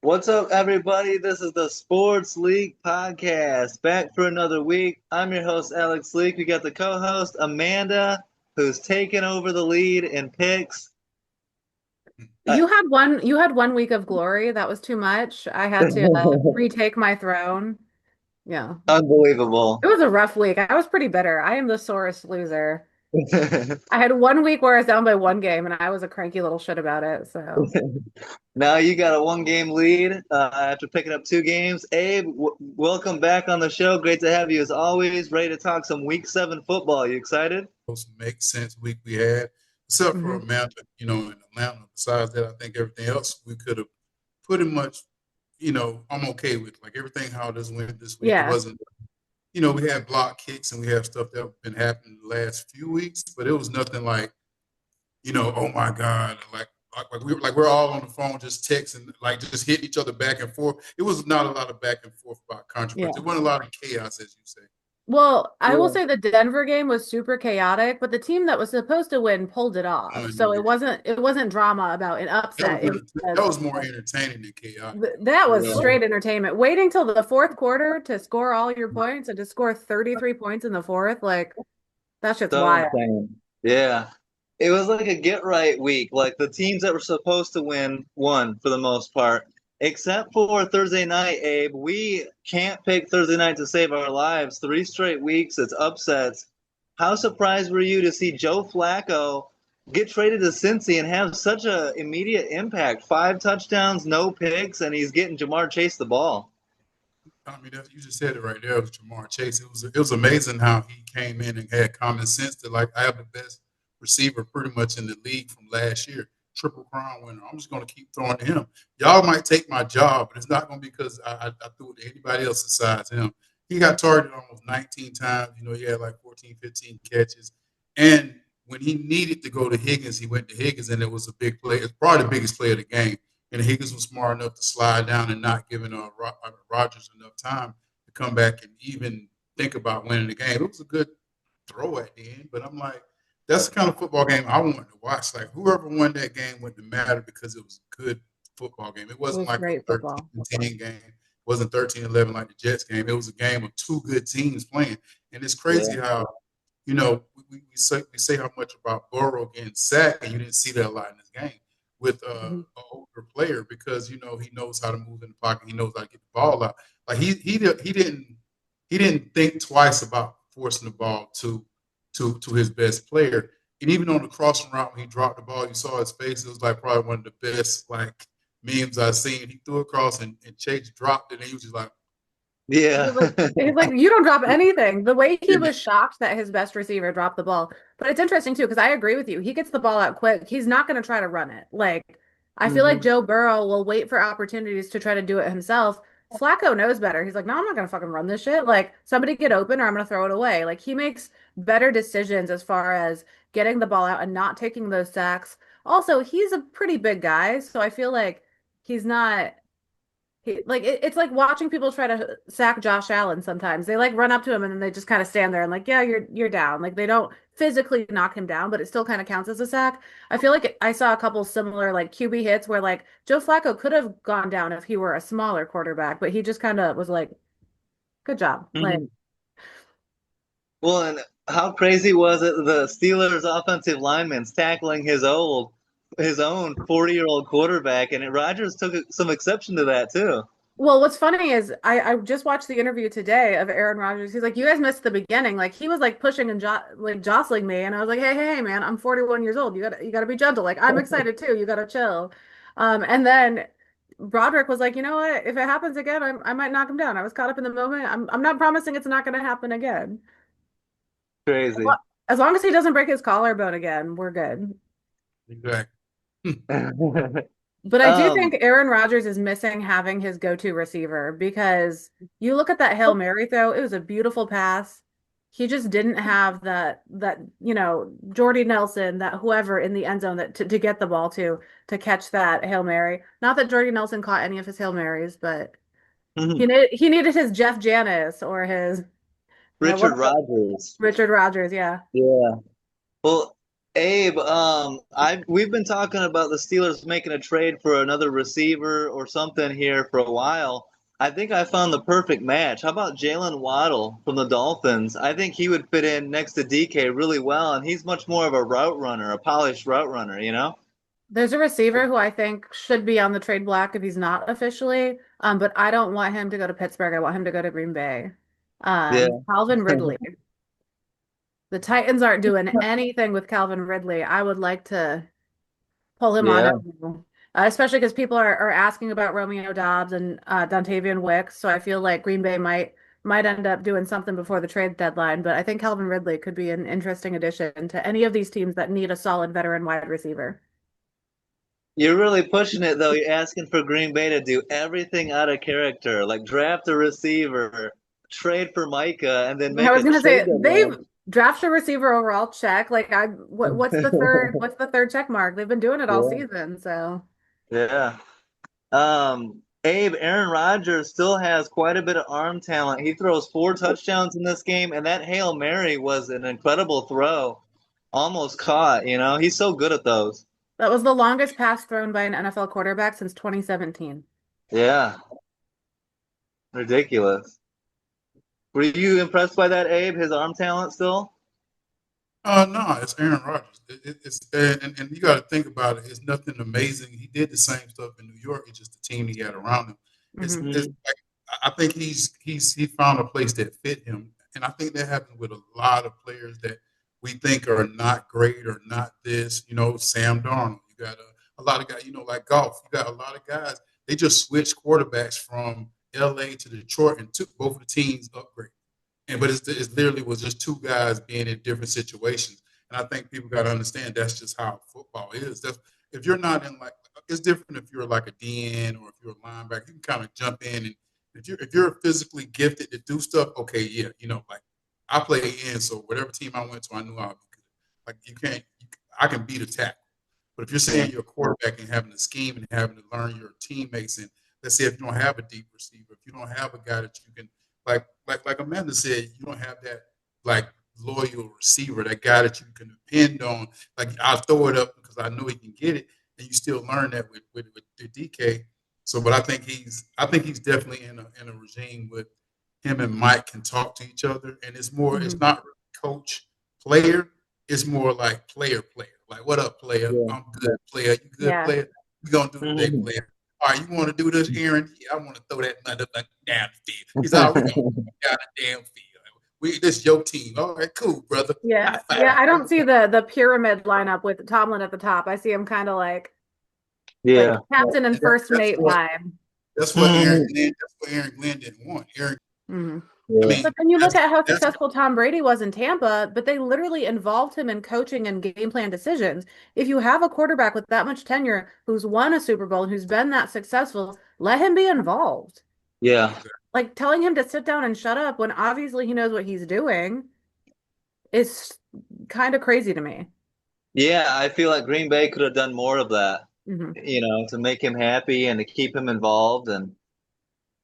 What's up, everybody? This is the Sports League Podcast. Back for another week. I'm your host, Alex Leak. We got the co host, Amanda, who's taken over the lead in picks. Uh, You had one week of glory. That was too much. I had to retake my throne. Yeah. Unbelievable. It was a rough week. I was pretty bitter. I am the sorest loser. I had one week where I was down by one game and I was a cranky little shit about it. So, Now you got a 1 game lead after picking up 2 games. Abe, welcome back on the show. Great to have you as always. Ready to talk some week 7 football. You excited? Most make sense week we had, except for mhm. Atlanta, in Atlanta. Besides that, I think everything else we could have pretty much, I'm okay with. Like everything how this went this week. It Yeah. wasn't, we had block kicks and we have stuff that have been happening the last few weeks, but it was nothing like, oh my God, like we're all on the phone just texting, like just hitting each other back and forth. It was not a lot of back and forth about controversy. Yeah. It wasn't a lot of chaos, as you say. Well, I will Yeah. say the Denver game was super chaotic, but the team that was supposed to win pulled it off. So it wasn't drama about an upset. It was That just was more entertaining than chaotic. That was Yeah. straight entertainment. Waiting till the fourth quarter to score all your points and to score 33 points in the fourth, like that shit's So wild. insane. Yeah. It was like a get right week. Like the teams that were supposed to win won for the most part, except for Thursday night, Abe. We can't pick Thursday night to save our lives. 3 straight weeks, it's upsets. How surprised were you to see Joe Flacco get traded to Cincy and have such a immediate impact? 5 touchdowns, no picks, and he's getting Jamar Chase the ball. I mean, you just said it right there. It was Jamar Chase. It was amazing how he came in and had common sense to like I have the best receiver pretty much in the league from last year, triple crown winner. I'm just going to keep throwing to him. Y'all might take my job, but it's not going to be because I threw it to anybody else besides him. He got targeted almost 19 times. He had like 14, 15 catches, and when he needed to go to Higgins, he went to Higgins, and it was a big play. It's probably the biggest play of the game. And Higgins was smart enough to slide down and not giving Rodgers enough time to come back and even think about winning the game. It was a good throw at the end, but I'm like, that's the kind of football game I wanted to watch. Like whoever won that game wouldn't matter because it was a good football game. It It wasn't was like a great 13 football. 10 game. It wasn't 13-11 like the Jets game. It was a game of two good teams playing. And it's crazy Yeah. how, we say how much about Burrow getting sacked, and you didn't see that a lot in this game with Mhm. an older player because he knows how to move in the pocket. He knows how to get the ball out. Like he didn't think twice about forcing the ball to his best player. And even on the crossing route when he dropped the ball, you saw his face. It was like probably one of the best like memes I've seen. He threw across and Chase dropped it, and he was just like, Yeah. He's like, you don't drop anything. The way he was shocked that his best receiver dropped the ball. But it's interesting too, because I agree with you. He gets the ball out quick. He's not going to try to run it. Like, I feel like hmm Joe Burrow will wait for opportunities to try to do it himself. Flacco knows better. He's like, no, I'm not going to fucking run this shit. Like, somebody get open or I'm going to throw it away. Like, he makes better decisions as far as getting the ball out and not taking those sacks. Also, he's a pretty big guy. So I feel like he's not. It's like watching people try to sack Josh Allen sometimes. They like run up to him and then they just kind of stand there and like, yeah, you're down. Like they don't physically knock him down, but it still kind of counts as a sack. I feel like I saw a couple similar like QB hits where like Joe Flacco could have gone down if he were a smaller quarterback, but he just kind of was like, good job. Like, hmm Well, and how crazy was it? The Steelers' offensive lineman's tackling his own 40-year-old quarterback, and Rodgers took some exception to that too. well, what's funny is I just watched the interview today of Aaron Rodgers. He's like, you guys missed the beginning. Like he was like pushing and like jostling me, and I was like, hey, man, I'm 41 years old. You gotta be gentle. Like I'm excited too. You gotta chill. And then Broderick was like, you know what? If it happens again, I might knock him down. I was caught up in the moment. I'm not promising it's not gonna happen again. Crazy. As long as he doesn't break his collarbone again, we're good. exactly. But I do um, think Aaron Rodgers is missing having his go-to receiver because you look at that Hail Mary throw, it was a beautiful pass. He just didn't have that Jordy Nelson, that whoever in the end zone that to get the ball to catch that Hail Mary. Not that Jordy Nelson caught any of his Hail Marys, but he needed his Jeff Janis or his, Richard what Rodgers. Richard Rodgers, yeah. Yeah. Well, Abe, we've been talking about the Steelers making a trade for another receiver or something here for a while. I think I found the perfect match. How about Jalen Waddle from the Dolphins? I think he would fit in next to DK really well, and he's much more of a route runner, a polished route runner, you know? There's a receiver who I think should be on the trade block if he's not officially. But I don't want him to go to Pittsburgh. I want him to go to Green Bay. Yeah. Calvin Ridley. The Titans aren't doing anything with Calvin Ridley. I would like to pull him on Yeah. over, especially because people are asking about Romeo Dobbs and Dontavian Wicks. So I feel like Green Bay might end up doing something before the trade deadline. But I think Calvin Ridley could be an interesting addition to any of these teams that need a solid veteran wide receiver. You're really pushing it, though. You're asking for Green Bay to do everything out of character, like draft a receiver, trade for Micah, and then I make was a gonna trade say deadline. they've drafted a receiver overall check. Like what's the third check mark? They've been doing it all Yeah. season, so Yeah. Abe, Aaron Rodgers still has quite a bit of arm talent. He throws 4 touchdowns in this game, and that Hail Mary was an incredible throw. Almost caught, you know? He's so good at those. that was the longest pass thrown by an NFL quarterback since 2017. Yeah. Ridiculous. Were you impressed by that, Abe? His arm talent still? No, it's Aaron Rodgers. It's and you got to think about it. It's nothing amazing. He did the same stuff in New York. It's just the team he had around him. Hmm It's like, I think he found a place that fit him, and I think that happens with a lot of players that we think are not great or not this. You know, Sam Darnold. You got a lot of guys. You know, like golf. You got a lot of guys. They just switched quarterbacks from L.A. to Detroit and took both of the teams upgrade. And but it's literally was just two guys being in different situations. And I think people got to understand that's just how football is. That's, if you're not in like it's different if you're like a DN or if you're a linebacker, you can kind of jump in and if you're physically gifted to do stuff, okay, yeah, you know, like I play in, so whatever team I went to, I knew I would be good. Like I can beat a tackle. But if you're saying you're a quarterback and having to scheme and having to learn your teammates, and let's say if you don't have a deep receiver, if you don't have a guy that you can like Amanda said, you don't have that like loyal receiver, that guy that you can depend on. Like I'll throw it up because I know he can get it, and you still learn that with DK. So, but I think he's definitely in a regime with him and Mike can talk to each other, and it's more. It's hmm not really coach player. It's more like player player. Like what up, player? Yeah. I'm good, player. You good, Yeah. player? We gonna do today, Mhm. player. All right, you want to do this, Aaron? Yeah, I want to throw that motherfucker down the field. He's all we gonna down the damn field. This your team. All right, cool, brother. Yeah. High five. Yeah. I don't see the pyramid lineup with Tomlin at the top. I see him kind of like Yeah. captain and And that, first that's mate what vibe. that's what Aaron Mhm. Glenn. That's what Aaron Glenn didn't want. Aaron. Hmm I Yeah. But mean, then you look that's at how that's successful Tom Brady was in Tampa, but they literally involved him in coaching and game plan decisions. If you have a quarterback with that much tenure who's won a Super Bowl and who's been that successful, let him be involved. Yeah. Like telling him to sit down and shut up when obviously he knows what he's doing is kind of crazy to me. Yeah, I feel like Green Bay could have done more of that, Hmm you know, to make him happy and to keep him involved. And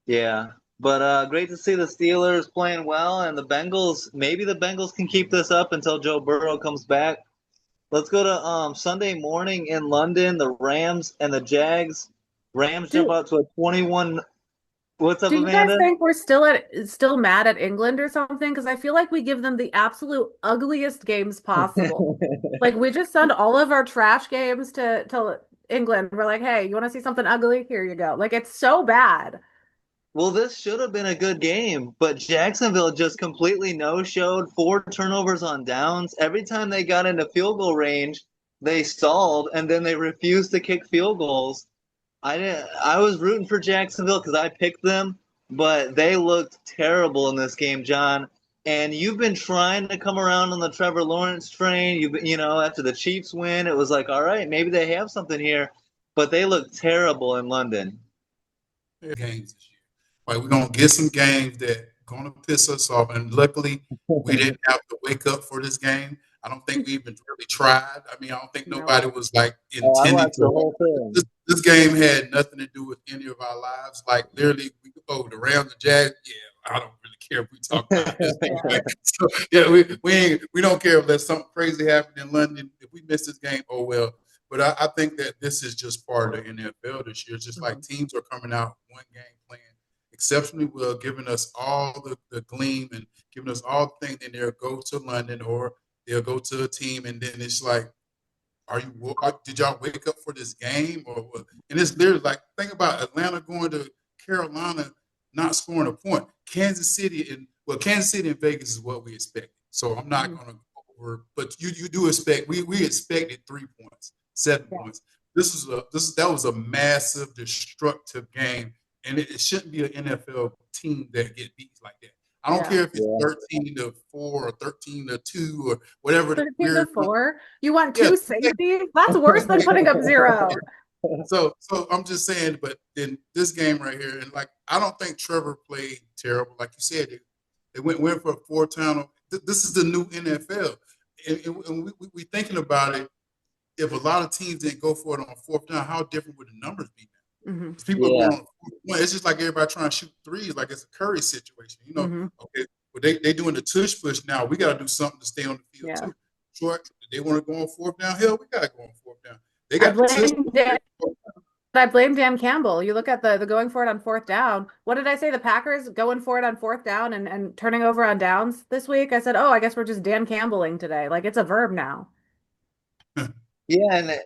yeah, but great to see the Steelers playing well and the Bengals. Maybe the Bengals can keep this up until Joe Burrow comes back. Let's go to Sunday morning in London. The Rams and the Jags. Rams jump Do out to a 21. What's up, do you guys Amanda? think we're still mad at England or something? Because I feel like we give them the absolute ugliest games possible. Like we just send all of our trash games to England. We're like, hey, you want to see something ugly? Here you go. Like it's so bad. Well, this should have been a good game, but Jacksonville just completely no-showed, 4 turnovers on downs. Every time they got into field goal range, they stalled, and then they refused to kick field goals. I was rooting for Jacksonville because I picked them, but they looked terrible in this game, John. And you've been trying to come around on the Trevor Lawrence train. You know, after the Chiefs win, it was like, all right, maybe they have something here, but they looked terrible in London. games this year. Like we're gonna get some games that gonna piss us off, and luckily we didn't have to wake up for this game. I don't think we even really tried. I mean, I don't think No. nobody was like Oh, I intending watched the to. whole thing. This game had nothing to do with any of our lives. Like literally, the Rams, the Jags. Yeah, I don't really care if we talk about this game. Yeah. So we don't care if there's something crazy happening in London. If we miss this game, oh well. But I think that this is just part of the NFL this year. It's just like teams are coming out one game playing exceptionally well, giving us all the gleam and giving us all the things. Then they'll go to London or they'll go to a team, and then it's like, did y'all wake up for this game or what? And it's literally like, think about Atlanta going to Carolina, not scoring a point. Kansas City and Vegas is what we expected. So I'm not going to go over, but you do expect we expected 3 points, 7 points. That was a massive destructive game, and it shouldn't be an NFL team that get beat like that. I don't care if it's 13-4 or 13-2 or whatever. 13-4. You want two safeties? That's worse than putting up 0. So I'm just saying, but in this game right here, and like I don't think Trevor played terrible. Like you said, they went for a 4-touchdown. This is the new NFL, and we thinking about it. If a lot of teams didn't go for it on 4th down, how different would the numbers be now? Mm-hmm. People are going on 4th point. It's just like everybody trying to shoot threes, like it's a Curry situation. Okay, but they doing the tush push now. We got to do something to stay on the field too. Sure, they want to go on 4th down. Hell, we got to go on 4th down. They got I blame Dan Campbell. You look at the going for it on 4th down. What did I say? The Packers going for it on 4th down and turning over on downs this week. I said, I guess we're just Dan Campbelling today. Like it's a verb now. Yeah,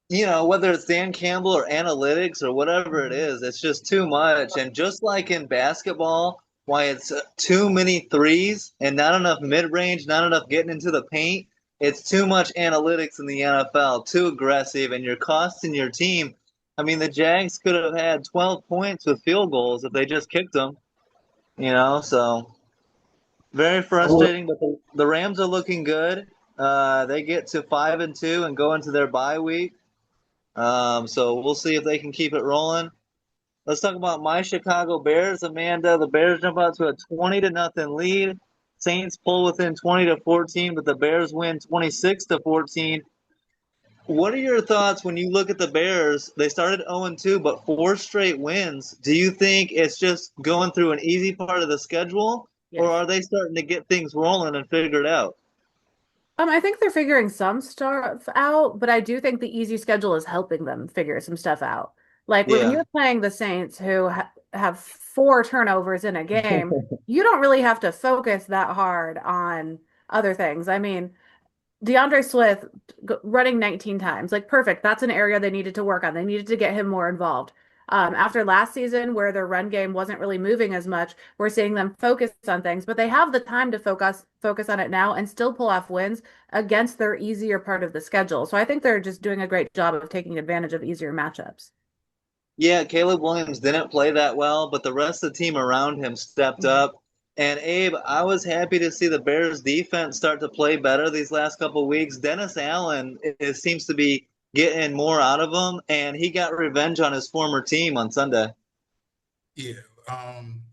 and whether it's Dan Campbell or analytics or whatever it is, it's just too much. And just like in basketball, why it's too many threes and not enough mid-range, not enough getting into the paint, it's too much analytics in the NFL, too aggressive, and you're costing your team. I mean, the Jags could have had 12 points with field goals if they just kicked them, so very frustrating. But the Rams are looking good. They get to 5-2 and go into their bye week. So we'll see if they can keep it rolling. Let's talk about my Chicago Bears, Amanda. The Bears jump out to a 20-0 lead. Saints pull within 20-14, but the Bears win 26-14. What are your thoughts when you look at the Bears? They started 0-2, but 4 straight wins. Do you think it's just going through an easy part of the schedule, or are they starting to get things rolling and figure it out? I think they're figuring some stuff out, but I do think the easy schedule is helping them figure some stuff out. Like when you're playing the Saints, who have 4 turnovers in a game, you don't really have to focus that hard on other things. I mean, DeAndre Swift running 19 times, like perfect. That's an area they needed to work on. They needed to get him more involved. After last season, where their run game wasn't really moving as much, we're seeing them focus on things, but they have the time to focus on it now and still pull off wins against their easier part of the schedule. So I think they're just doing a great job of taking advantage of easier matchups. Yeah, Caleb Williams didn't play that well, but the rest of the team around him stepped up. And Abe, I was happy to see the Bears defense start to play better these last couple of weeks. Dennis Allen seems to be getting more out of him, and he got revenge on his former team on Sunday. Yeah,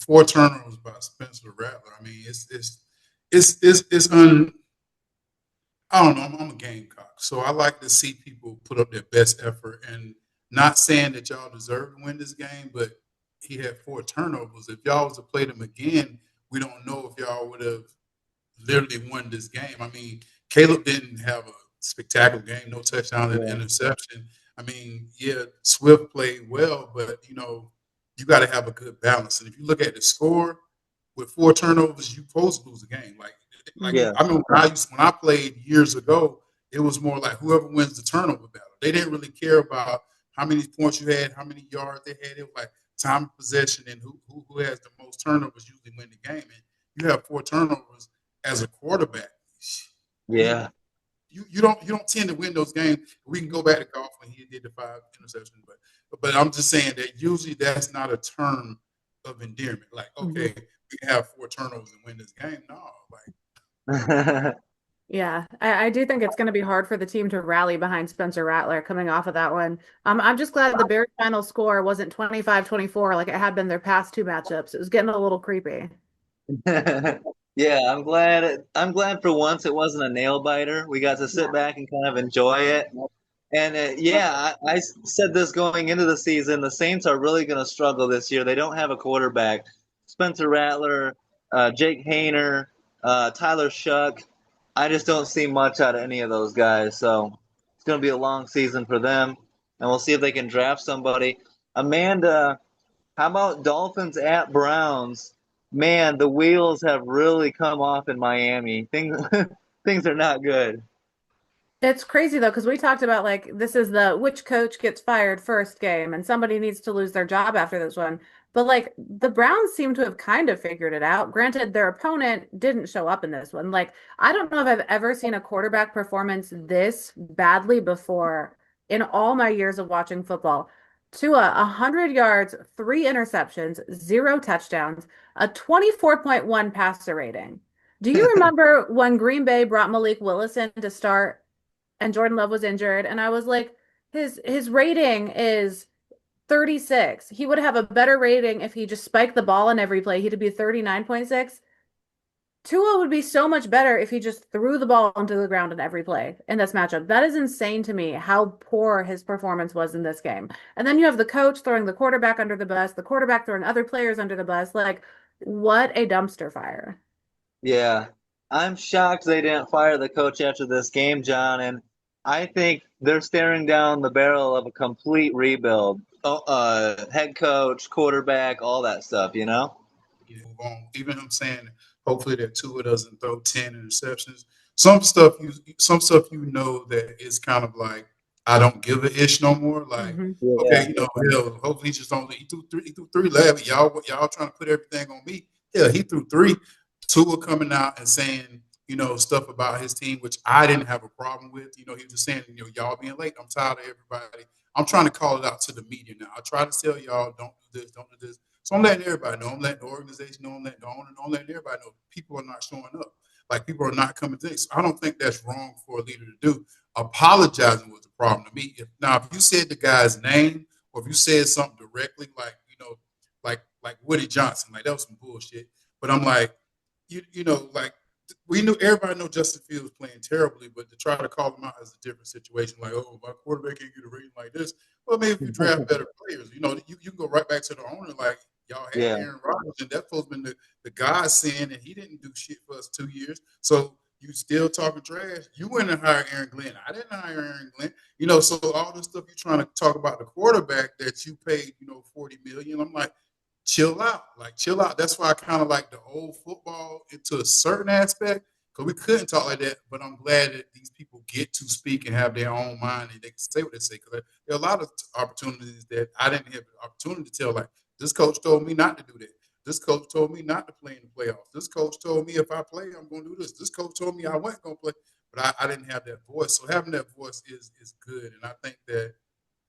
4 turnovers by Spencer Rattler. I mean, I don't know. I'm a Gamecock, so I like to see people put up their best effort. And not saying that y'all deserve to win this game, but he had 4 turnovers. If y'all was to play them again, we don't know if y'all would have literally won this game. I mean, Caleb didn't have a spectacular game, no touchdown and interception. I mean, Swift played well, but you got to have a good balance. And if you look at the score with 4 turnovers, you supposed to lose a game. I mean, when I played years ago, it was more like whoever wins the turnover battle. They didn't really care about how many points you had, how many yards they had. It was like time of possession and who has the most turnovers usually win the game. And you have 4 turnovers as a quarterback. Yeah. You don't tend to win those games. We can go back to golf when he did the 5 interceptions, but I'm just saying that usually that's not a term of endearment. Like, okay, we can have 4 turnovers and win this game. No, Yeah, I do think it's going to be hard for the team to rally behind Spencer Rattler coming off of that one. I'm just glad the Bears' final score wasn't 25-24 like it had been their past 2 matchups. It was getting a little creepy. Yeah, I'm glad for once it wasn't a nail biter. We got to sit back and kind of enjoy it. And I said this going into the season. The Saints are really going to struggle this year. They don't have a quarterback. Spencer Rattler, Jake Hayner, Tyler Shuck. I just don't see much out of any of those guys. So it's going to be a long season for them, and we'll see if they can draft somebody. Amanda, how about Dolphins at Browns? Man, the wheels have really come off in Miami. Things things are not good. It's crazy though, because we talked about like this is the which coach gets fired first game, and somebody needs to lose their job after this one. But like the Browns seem to have kind of figured it out. Granted, their opponent didn't show up in this one. Like, I don't know if I've ever seen a quarterback performance this badly before in all my years of watching football. Tua, 100 yards, three interceptions, zero touchdowns, a 24.1 passer rating. Do you remember when Green Bay brought Malik Willis in to start and Jordan Love was injured, and I was like, his rating is 36. He would have a better rating if he just spiked the ball in every play. He'd be 39.6. Tua would be so much better if he just threw the ball onto the ground in every play in this matchup. That is insane to me how poor his performance was in this game. And then you have the coach throwing the quarterback under the bus, the quarterback throwing other players under the bus. Like, what a dumpster fire. Yeah, I'm shocked they didn't fire the coach after this game, John, and I think they're staring down the barrel of a complete rebuild. Head coach, quarterback, all that stuff, you know? Move on. Even him saying hopefully that Tua doesn't throw 10 interceptions. Some stuff you know that is kind of like I don't give a ish no more. Like, Mhm. okay, Yeah. hell, hopefully he just don't he threw three last. Y'all trying to put everything on me. Yeah, he threw three. Tua coming out and saying, stuff about his team, which I didn't have a problem with. He was just saying, y'all being late. I'm tired of everybody. I'm trying to call it out to the media now. I try to tell y'all, don't do this, don't do this. So I'm letting everybody know. I'm letting the organization know. I'm letting the owner know. I'm letting everybody know. People are not showing up. Like, people are not coming to this. I don't think that's wrong for a leader to do. Apologizing was the problem to me. If you said the guy's name, or if you said something directly, like, like Woody Johnson, like, that was some bullshit. But I'm like, like, we knew, everybody know Justin Fields playing terribly, but to try to call him out is a different situation. Like, oh, my quarterback can't get a rating like this. Well, maybe if you draft better players, you can go right back to the owner. Like, y'all had Yeah. Aaron Rodgers, and that folks been the godsend, and he didn't do shit for us 2 years. So you still talking trash. You went and hired Aaron Glenn. I didn't hire Aaron Glenn. So all the stuff you're trying to talk about the quarterback that you paid, $40 million. I'm like, chill out. Like, chill out. That's why I kind of like the old football into a certain aspect, because we couldn't talk like that. But I'm glad that these people get to speak and have their own mind and they can say what they say. Because there are a lot of opportunities that I didn't have the opportunity to tell. Like, this coach told me not to do that. This coach told me not to play in the playoffs. This coach told me if I play, I'm going to do this. This coach told me I wasn't going to play. But I didn't have that voice. So having that voice is good. And I think that,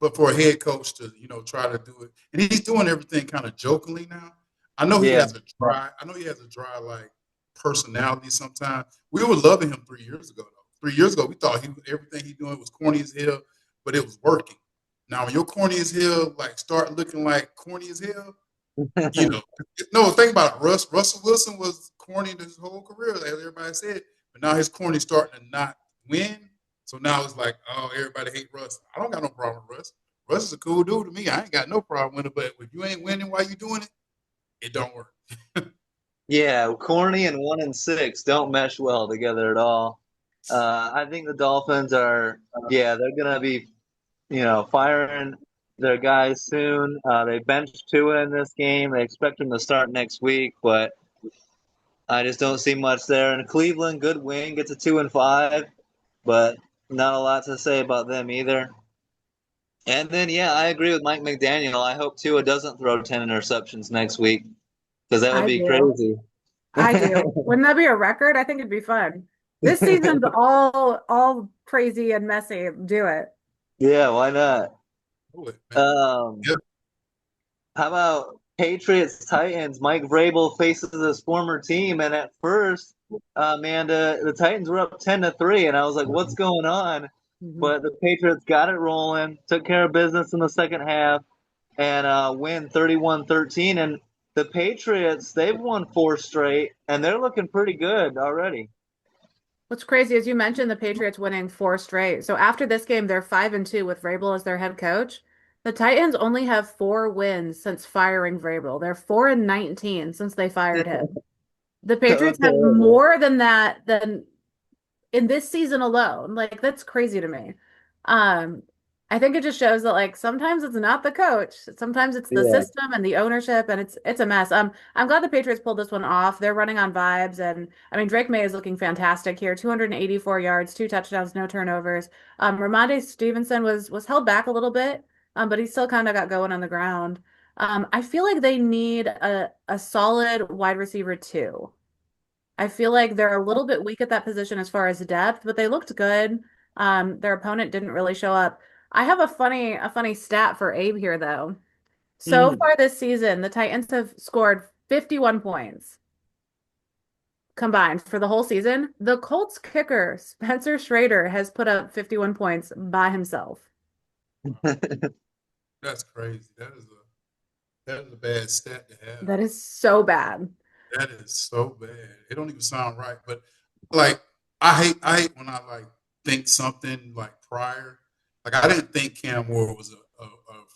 but for a head coach to, try to do it, and he's doing everything kind of jokingly now. I know he Yeah. has a dry, like, personality sometimes. We were loving him 3 years ago, though. 3 years ago, we thought everything he doing was corny as hell, but it was working. Now, when you're corny as hell, like, start looking like corny as hell, no, think about it. Russell Wilson was corny his whole career, as everybody said, but now his corny starting to not win. So now it's like, oh, everybody hate Russ. I don't got no problem with Russ. Russ is a cool dude to me. I ain't got no problem with it. But if you ain't winning while you doing it, it don't work. Yeah, corny and 1-6 don't mesh well together at all. I think the Dolphins are, yeah, they're gonna be, firing their guys soon. They benched Tua in this game. They expect him to start next week, but I just don't see much there. And Cleveland, good win, gets a 2-5, but not a lot to say about them either. And then, yeah, I agree with Mike McDaniel. I hope Tua doesn't throw 10 interceptions next week because that would I be do. crazy. I do. Wouldn't that be a record? I think it'd be fun. This season's all crazy and messy. Do it. Yeah, why not? Do it, man. Um, Yep. how about Patriots Titans? Mike Vrabel faces his former team, and at first, Amanda, the Titans were up 10-3, and I was like, "What's going on?" Mhm. But the Patriots got it rolling, took care of business in the second half, and win 31-13. And the Patriots, they've won 4 straight, and they're looking pretty good already. What's crazy is you mentioned the Patriots winning four straight. So after this game, they're 5-2 with Vrabel as their head coach. The Titans only have four wins since firing Vrabel. They're 4-19 since they fired him. The Patriots have Terrible. more than that than in this season alone. Like that's crazy to me. Um, I think it just shows that like sometimes it's not the coach, sometimes it's the Yeah. system and the ownership, and it's a mess. I'm glad the Patriots pulled this one off. They're running on vibes, and I mean Drake May is looking fantastic here. 284 yards, 2 touchdowns, no turnovers. Ramondre Stevenson was held back a little bit, but he still kind of got going on the ground. I feel like they need a solid wide receiver too. I feel like they're a little bit weak at that position as far as depth, but they looked good. Their opponent didn't really show up. I have a funny stat for Abe here though. So Mhm. far this season, the Titans have scored 51 points combined for the whole season. The Colts kicker, Spencer Schrader, has put up 51 points by himself. That's crazy. That is a bad stat to have. That is so bad. That is so bad. It don't even sound right. But like I hate when I like think something like prior. Like I didn't think Cam Ward was a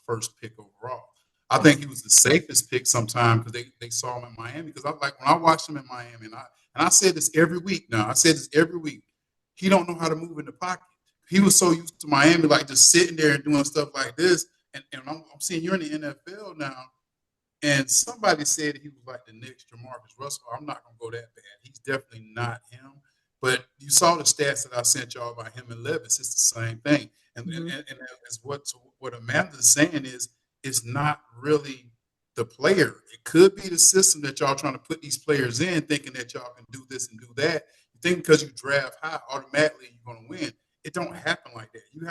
first pick overall. I think he was the safest pick sometime because they saw him in Miami. Because I like when I watched him in Miami, and I said this every week now. I said this every week. He don't know how to move in the pocket. He was so used to Miami, like just sitting there and doing stuff like this. And I'm seeing you're in the NFL now. And somebody said he was like the next Jamarcus Russell. I'm not going to go that bad. He's definitely not him. But you saw the stats that I sent y'all about him and Levis. It's the same thing. And as what Amanda's saying is, it's not really the player. It could be the system that y'all trying to put these players in, thinking that y'all can do this and do that. You think because you draft high, automatically you're going to win. It don't happen like that. You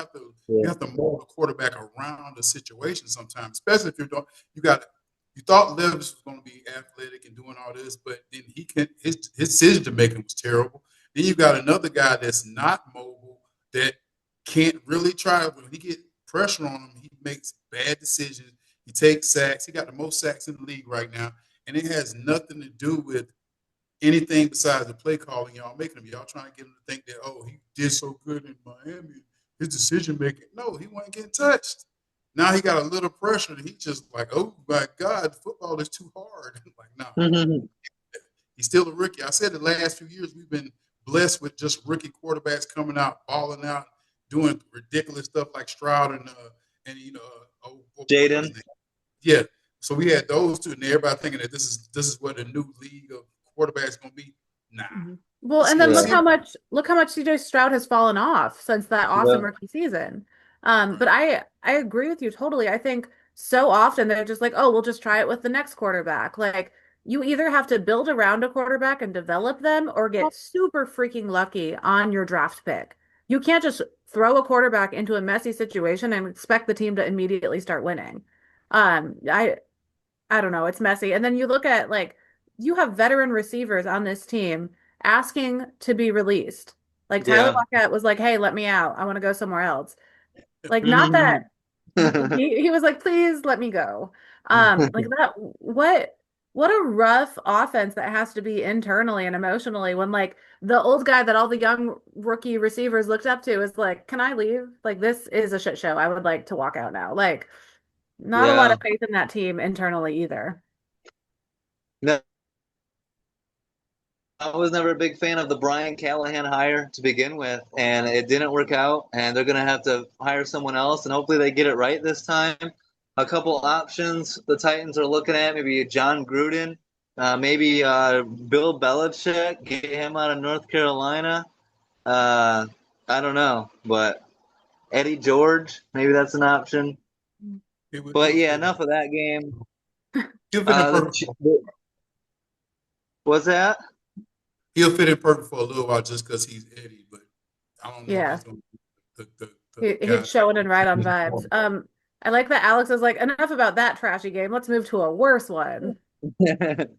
Yeah. have to mold the quarterback around the situation sometimes, especially if you got you thought Levis was going to be athletic and doing all this, but then his decision making was terrible. Then you got another guy that's not mobile that can't really try. When he get pressure on him, he makes bad decisions. He takes sacks. He got the most sacks in the league right now, and it has nothing to do with anything besides the play calling y'all making him. Y'all trying to get him to think that he did so good in Miami, his decision making. No, he wasn't getting touched. Now he got a little pressure, and he just like, oh my God, football is too hard. Like, no, Mhm. he's still a rookie. I said the last few years we've been blessed with just rookie quarterbacks coming out, balling out, doing ridiculous stuff like Stroud and what was Jaden. his name? Yeah. So we had those two, and everybody thinking that this is what a new league of quarterbacks gonna be. Nah, Mhm. Well, this and then Yeah. look how much CJ Stroud has fallen off since that awesome Yeah. rookie season. But right. I agree with you totally. I think so often they're just like, oh, we'll just try it with the next quarterback. Like you either have to build around a quarterback and develop them or get super freaking lucky on your draft pick. You can't just throw a quarterback into a messy situation and expect the team to immediately start winning. I don't know, it's messy. And then you look at like you have veteran receivers on this team asking to be released. Like Tyler Yeah. Lockett was like, "Hey, let me out. I want to go somewhere else." Like not that Mhm. he was like, "Please let me go." Like that what a rough offense that has to be internally and emotionally when like the old guy that all the young rookie receivers looked up to is like, "Can I leave? Like this is a shit show. I would like to walk out now." Like not a lot Yeah. of faith in that team internally either. No, I was never a big fan of the Brian Callahan hire to begin with, and it didn't work out. And they're going to have to hire someone else, and hopefully they get it right this time. A couple options the Titans are looking at: maybe John Gruden, maybe Bill Belichick, get him out of North Carolina. Uh, I don't know, but Eddie George, maybe that's an option. He But would yeah, fit in. enough of that game. He'll fit in Uh, perfect. the, what's that? He'll fit in perfect for a little while just because he's Eddie. But I don't know if Yeah. he's going to be the guy. He's showing and right on vibes. I like that Alex is like, enough about that trashy game. Let's move to a worse one. The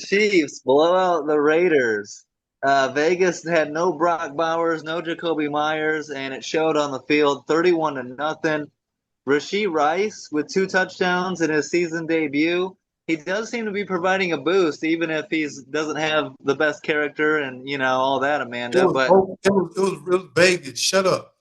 Chiefs blow out the Raiders. Vegas had no Brock Bowers, no Jacoby Myers, and it showed on the field 31 to nothing. Rashee Rice with 2 touchdowns in his season debut. He does seem to be providing a boost, even if he doesn't have the best character and all that, It Amanda. was But oh, it was real Vegas. Shut up.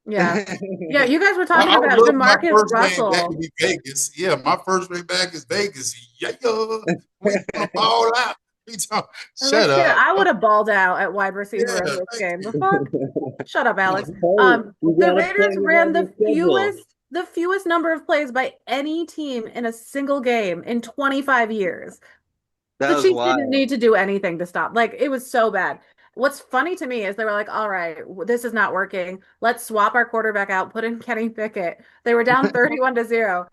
Yeah. Yeah, you guys were talking I would about love my Demarcus first name back to Russell. be Vegas. Yeah, my first name back is Vegas. Yeah, we want to ball out. Like Shut shit, up. I would have balled out at wide receiver in Yeah, this thank game. The you. fuck? Shut up, Alex. Hey, you The gotta play Raiders him ran on your schedule. the fewest number of plays by any team in a single game in 25 years. That The was Chiefs didn't wild. need to do anything to stop. Like it was so bad. What's funny to me is they were like, "All right, this is not working. Let's swap our quarterback out, put in Kenny Pickett." They were down 31-0.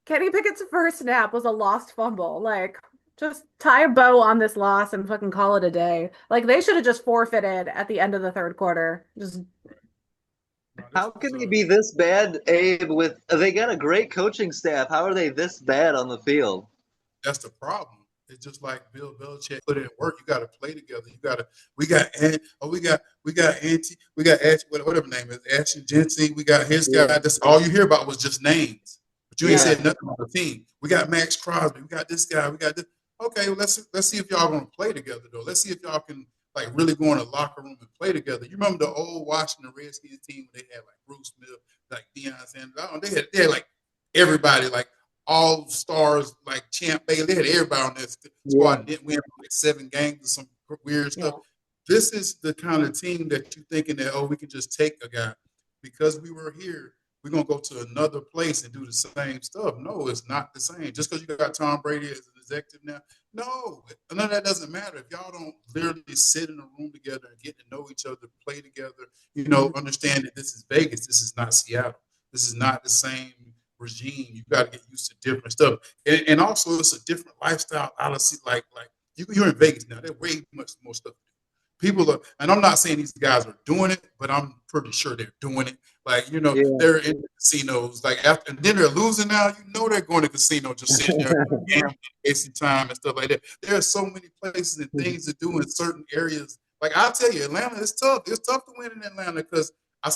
Kenny Pickett's first snap was a lost fumble. Like, just tie a bow on this loss and fucking call it a day. Like they should have just forfeited at the end of the third quarter. Just No, this How was can they be this bad, Abe? With they got a great coaching staff. How are they this bad on the field? that's the problem. It's just like Bill Belichick put in work. You got to play together. You got to. We got. We got Ash, whatever his name is, Ashton Jensen. We got his guy. Yeah, That's all you hear about was just names. But you ain't yeah. said nothing about the team. We got Max Crosby. We got this guy. We got this. Okay, well, let's see if y'all gonna play together though. Let's see if y'all can like really go in the locker room and play together. You remember the old Washington Redskins team when they had like Bruce Smith, like Deion Sanders. They had like everybody like all stars like Champ Bailey. They had everybody on that yeah. squad. Didn't win like 7 games or some weird Yeah. stuff. This is the kind of team that you thinking that we can just take a guy because we were here. We're gonna go to another place and do the same stuff. No, it's not the same. Just because you got Tom Brady as an executive now, no, none of that doesn't matter. If y'all don't literally sit in a room together and get to know each other, play together, understand that this is Vegas. This is not Seattle. This is not the same regime. You got to get used to different stuff, and also it's a different lifestyle. Honestly, like you're in Vegas now. There's way much more stuff. People are, and I'm not saying these guys are doing it, but I'm pretty sure they're doing it. Like, Yeah. they're in the casinos, like after, and then they're losing now. They're going to casino, just sitting there, gambling, wasting time and stuff like that. There are so many places and things to do in certain areas. Like I'll tell you, Atlanta is tough. It's tough to win in Atlanta because I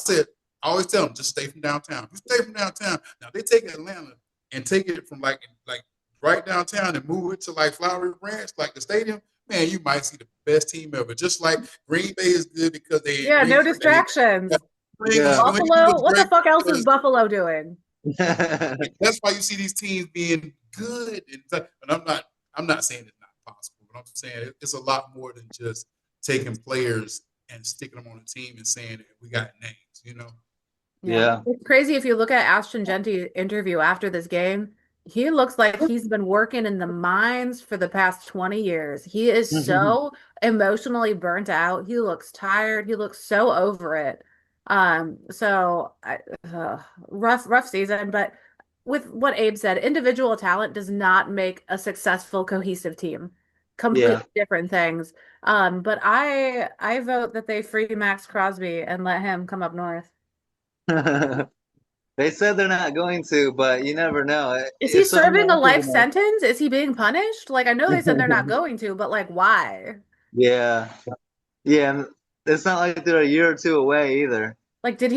always tell them, just stay from downtown. You stay from downtown. Now they take Atlanta and take it from like right downtown and move it to like Flowery Branch, like the stadium. Man, you might see the best team ever. Just like Green Bay is good because they in Yeah, no Green Bay. distractions. Yeah. New England Buffalo, was what the great fuck else is because Buffalo doing? that's why you see these teams being good. But I'm not saying it's not possible, but I'm saying it's a lot more than just taking players and sticking them on a team and saying that we got names. Yeah. Yeah. It's crazy if you look at Ashton Genty's interview after this game, he looks like he's been working in the mines for the past 20 years. He is so emotionally burnt out. He looks tired. He looks so over it. So rough season, but with what Abe said, individual talent does not make a successful, cohesive team. Yeah. Completely different things. But I vote that they free Max Crosby and let him come up north. They said they're not going to, but you never know. Is he If someone serving a offers life sentence? Is he being punished? Like, I know they said they're not him, going to, but like, why? yeah, yeah, and it's not like they're a year or two away either. Like, is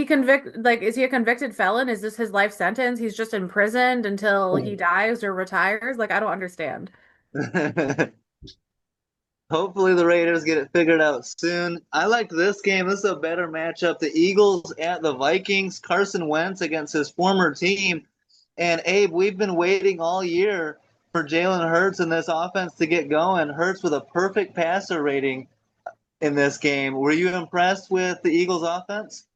he a convicted felon? Is this his life sentence? He's just imprisoned until he dies or retires? Like, I don't understand. Hopefully the Raiders get it figured out soon. I liked this game. This is a better matchup. The Eagles at the Vikings. Carson Wentz against his former team. And Abe, we've been waiting all year for Jalen Hurts and this offense to get going. Hurts with a perfect passer rating in this game. Were you impressed with the Eagles offense?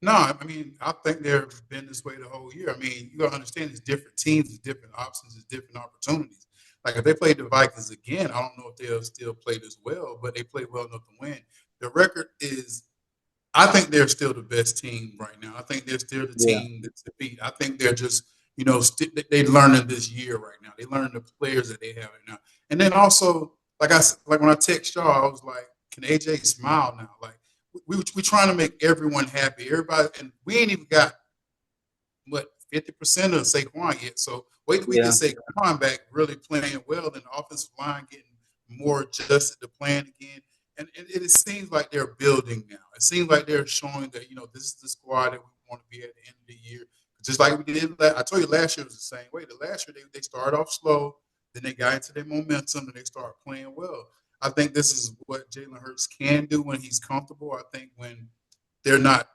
No, I mean, I think they've been this way the whole year. I mean, you got to understand it's different teams, it's different options, it's different opportunities. Like if they played the Vikings again, I don't know if they'll still play this well, but they played well enough to win. The record is, I think they're still the best team right now. I think they're still the Yeah. team that's to beat. I think they're just, they learning this year right now. They learning the players that they have right now. And then also, like when I text y'all, I was like, can AJ smile now? Like we trying to make everyone happy. Everybody, and we ain't even got what 50% of Saquon yet. So wait till we get Yeah. Saquon back really playing well, and the offensive line getting more adjusted to playing again. And it seems like they're building now. It seems like they're showing that this is the squad that we want to be at the end of the year. Just like we did, I told you last year was the same way. The last year they started off slow, then they got into their momentum, and they started playing well. I think this is what Jalen Hurts can do when he's comfortable. I think when they're not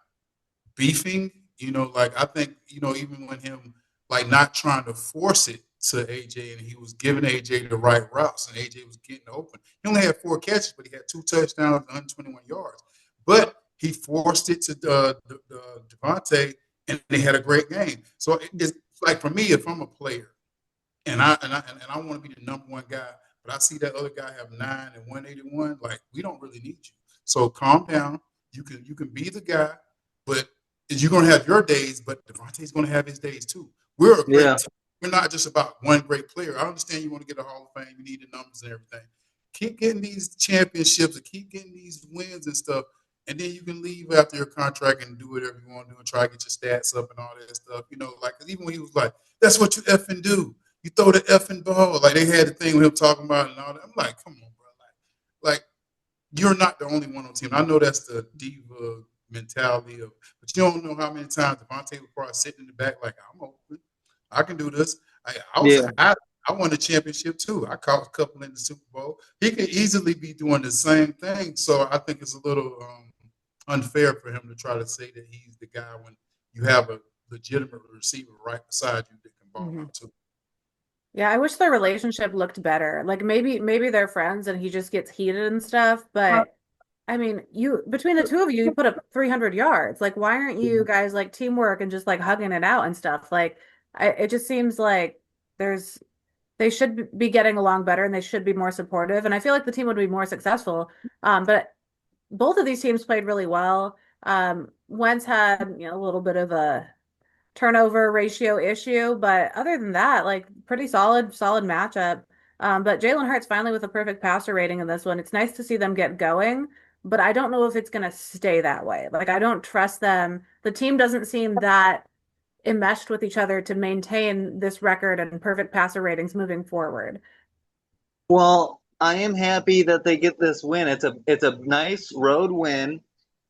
beefing, like I think, even when him like not trying to force it, to AJ, and he was giving AJ the right routes, and AJ was getting open. He only had 4 catches, but he had 2 touchdowns, 121 yards. But he forced it to Devontae, and they had a great game. So it's like, for me, if I'm a player and I want to be the number one guy, but I see that other guy have 9 and 181, like, we don't really need you. So calm down. You can be the guy, but you're going to have your days, but Devontae's going to have his days too. We're a great team. We're not just about one great player. I understand you want to get a Hall of Fame. You need the numbers and everything. Keep getting these championships and keep getting these wins and stuff, and then you can leave after your contract and do whatever you want to do and try to get your stats up and all that stuff. Like, cause even when he was like, that's what you effing do. You throw the effing ball. Like, they had the thing with him talking about it and all that. I'm like, come on, bro. Like you're not the only one on the team. I know that's the diva mentality but you don't know how many times Devontae was probably sitting in the back like, I'm open. I can do this. I won the championship too. I caught a couple in the Super Bowl. He could easily be doing the same thing. So I think it's a little unfair for him to try to say that he's the guy when you have a legitimate receiver right beside you that can ball out too. Yeah, I wish their relationship looked better. Like, maybe they're friends and he just gets heated and stuff, but I mean, between the two of you put up 300 yards. Like, why aren't you guys like teamwork and just like hugging it out and stuff? Like, it just seems like they should be getting along better and they should be more supportive. And I feel like the team would be more successful. But both of these teams played really well. Wentz had, a little bit of a turnover ratio issue, but other than that, like, pretty solid matchup. But Jalen Hurts finally with a perfect passer rating in this one. It's nice to see them get going, but I don't know if it's going to stay that way. Like, I don't trust them. The team doesn't seem that enmeshed with each other to maintain this record and perfect passer ratings moving forward. Well, I am happy that they get this win. It's a nice road win,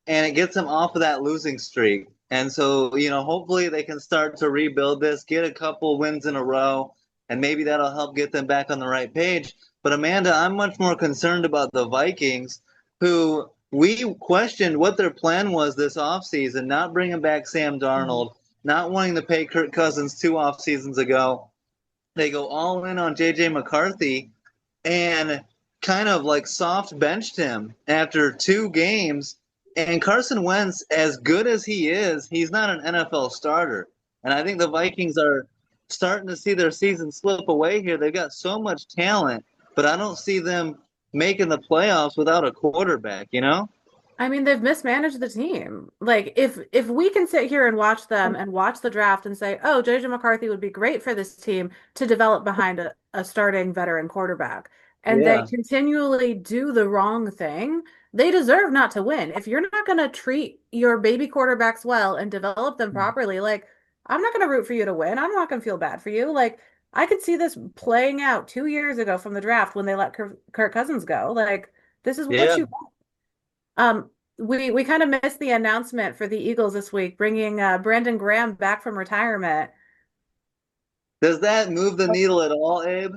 and it gets them off of that losing streak. And so, hopefully they can start to rebuild this, get a couple wins in a row, and maybe that'll help get them back on the right page. But Amanda, I'm much more concerned about the Vikings, who we questioned what their plan was this offseason, not bringing back Sam Darnold, not wanting to pay Kirk Cousins 2 off seasons ago. They go all in on J.J. McCarthy and kind of like soft benched him after 2 games. And Carson Wentz, as good as he is, he's not an NFL starter. And I think the Vikings are starting to see their season slip away here. They've got so much talent, but I don't see them making the playoffs without a quarterback, I mean, they've mismanaged the team. Like, if we can sit here and watch them and watch the draft and say, oh, JJ McCarthy would be great for this team to develop behind a starting veteran quarterback, and they continually do the wrong thing, they deserve not to win. If you're not going to treat your baby quarterbacks well and develop them properly, like, I'm not going to root for you to win. I'm not going to feel bad for you. Like, I could see this playing out 2 years ago from the draft when they let Kirk Cousins go. Like, this is what you want. We kind of missed the announcement for the Eagles this week, bringing Brandon Graham back from retirement. Does that move the needle at all, Abe?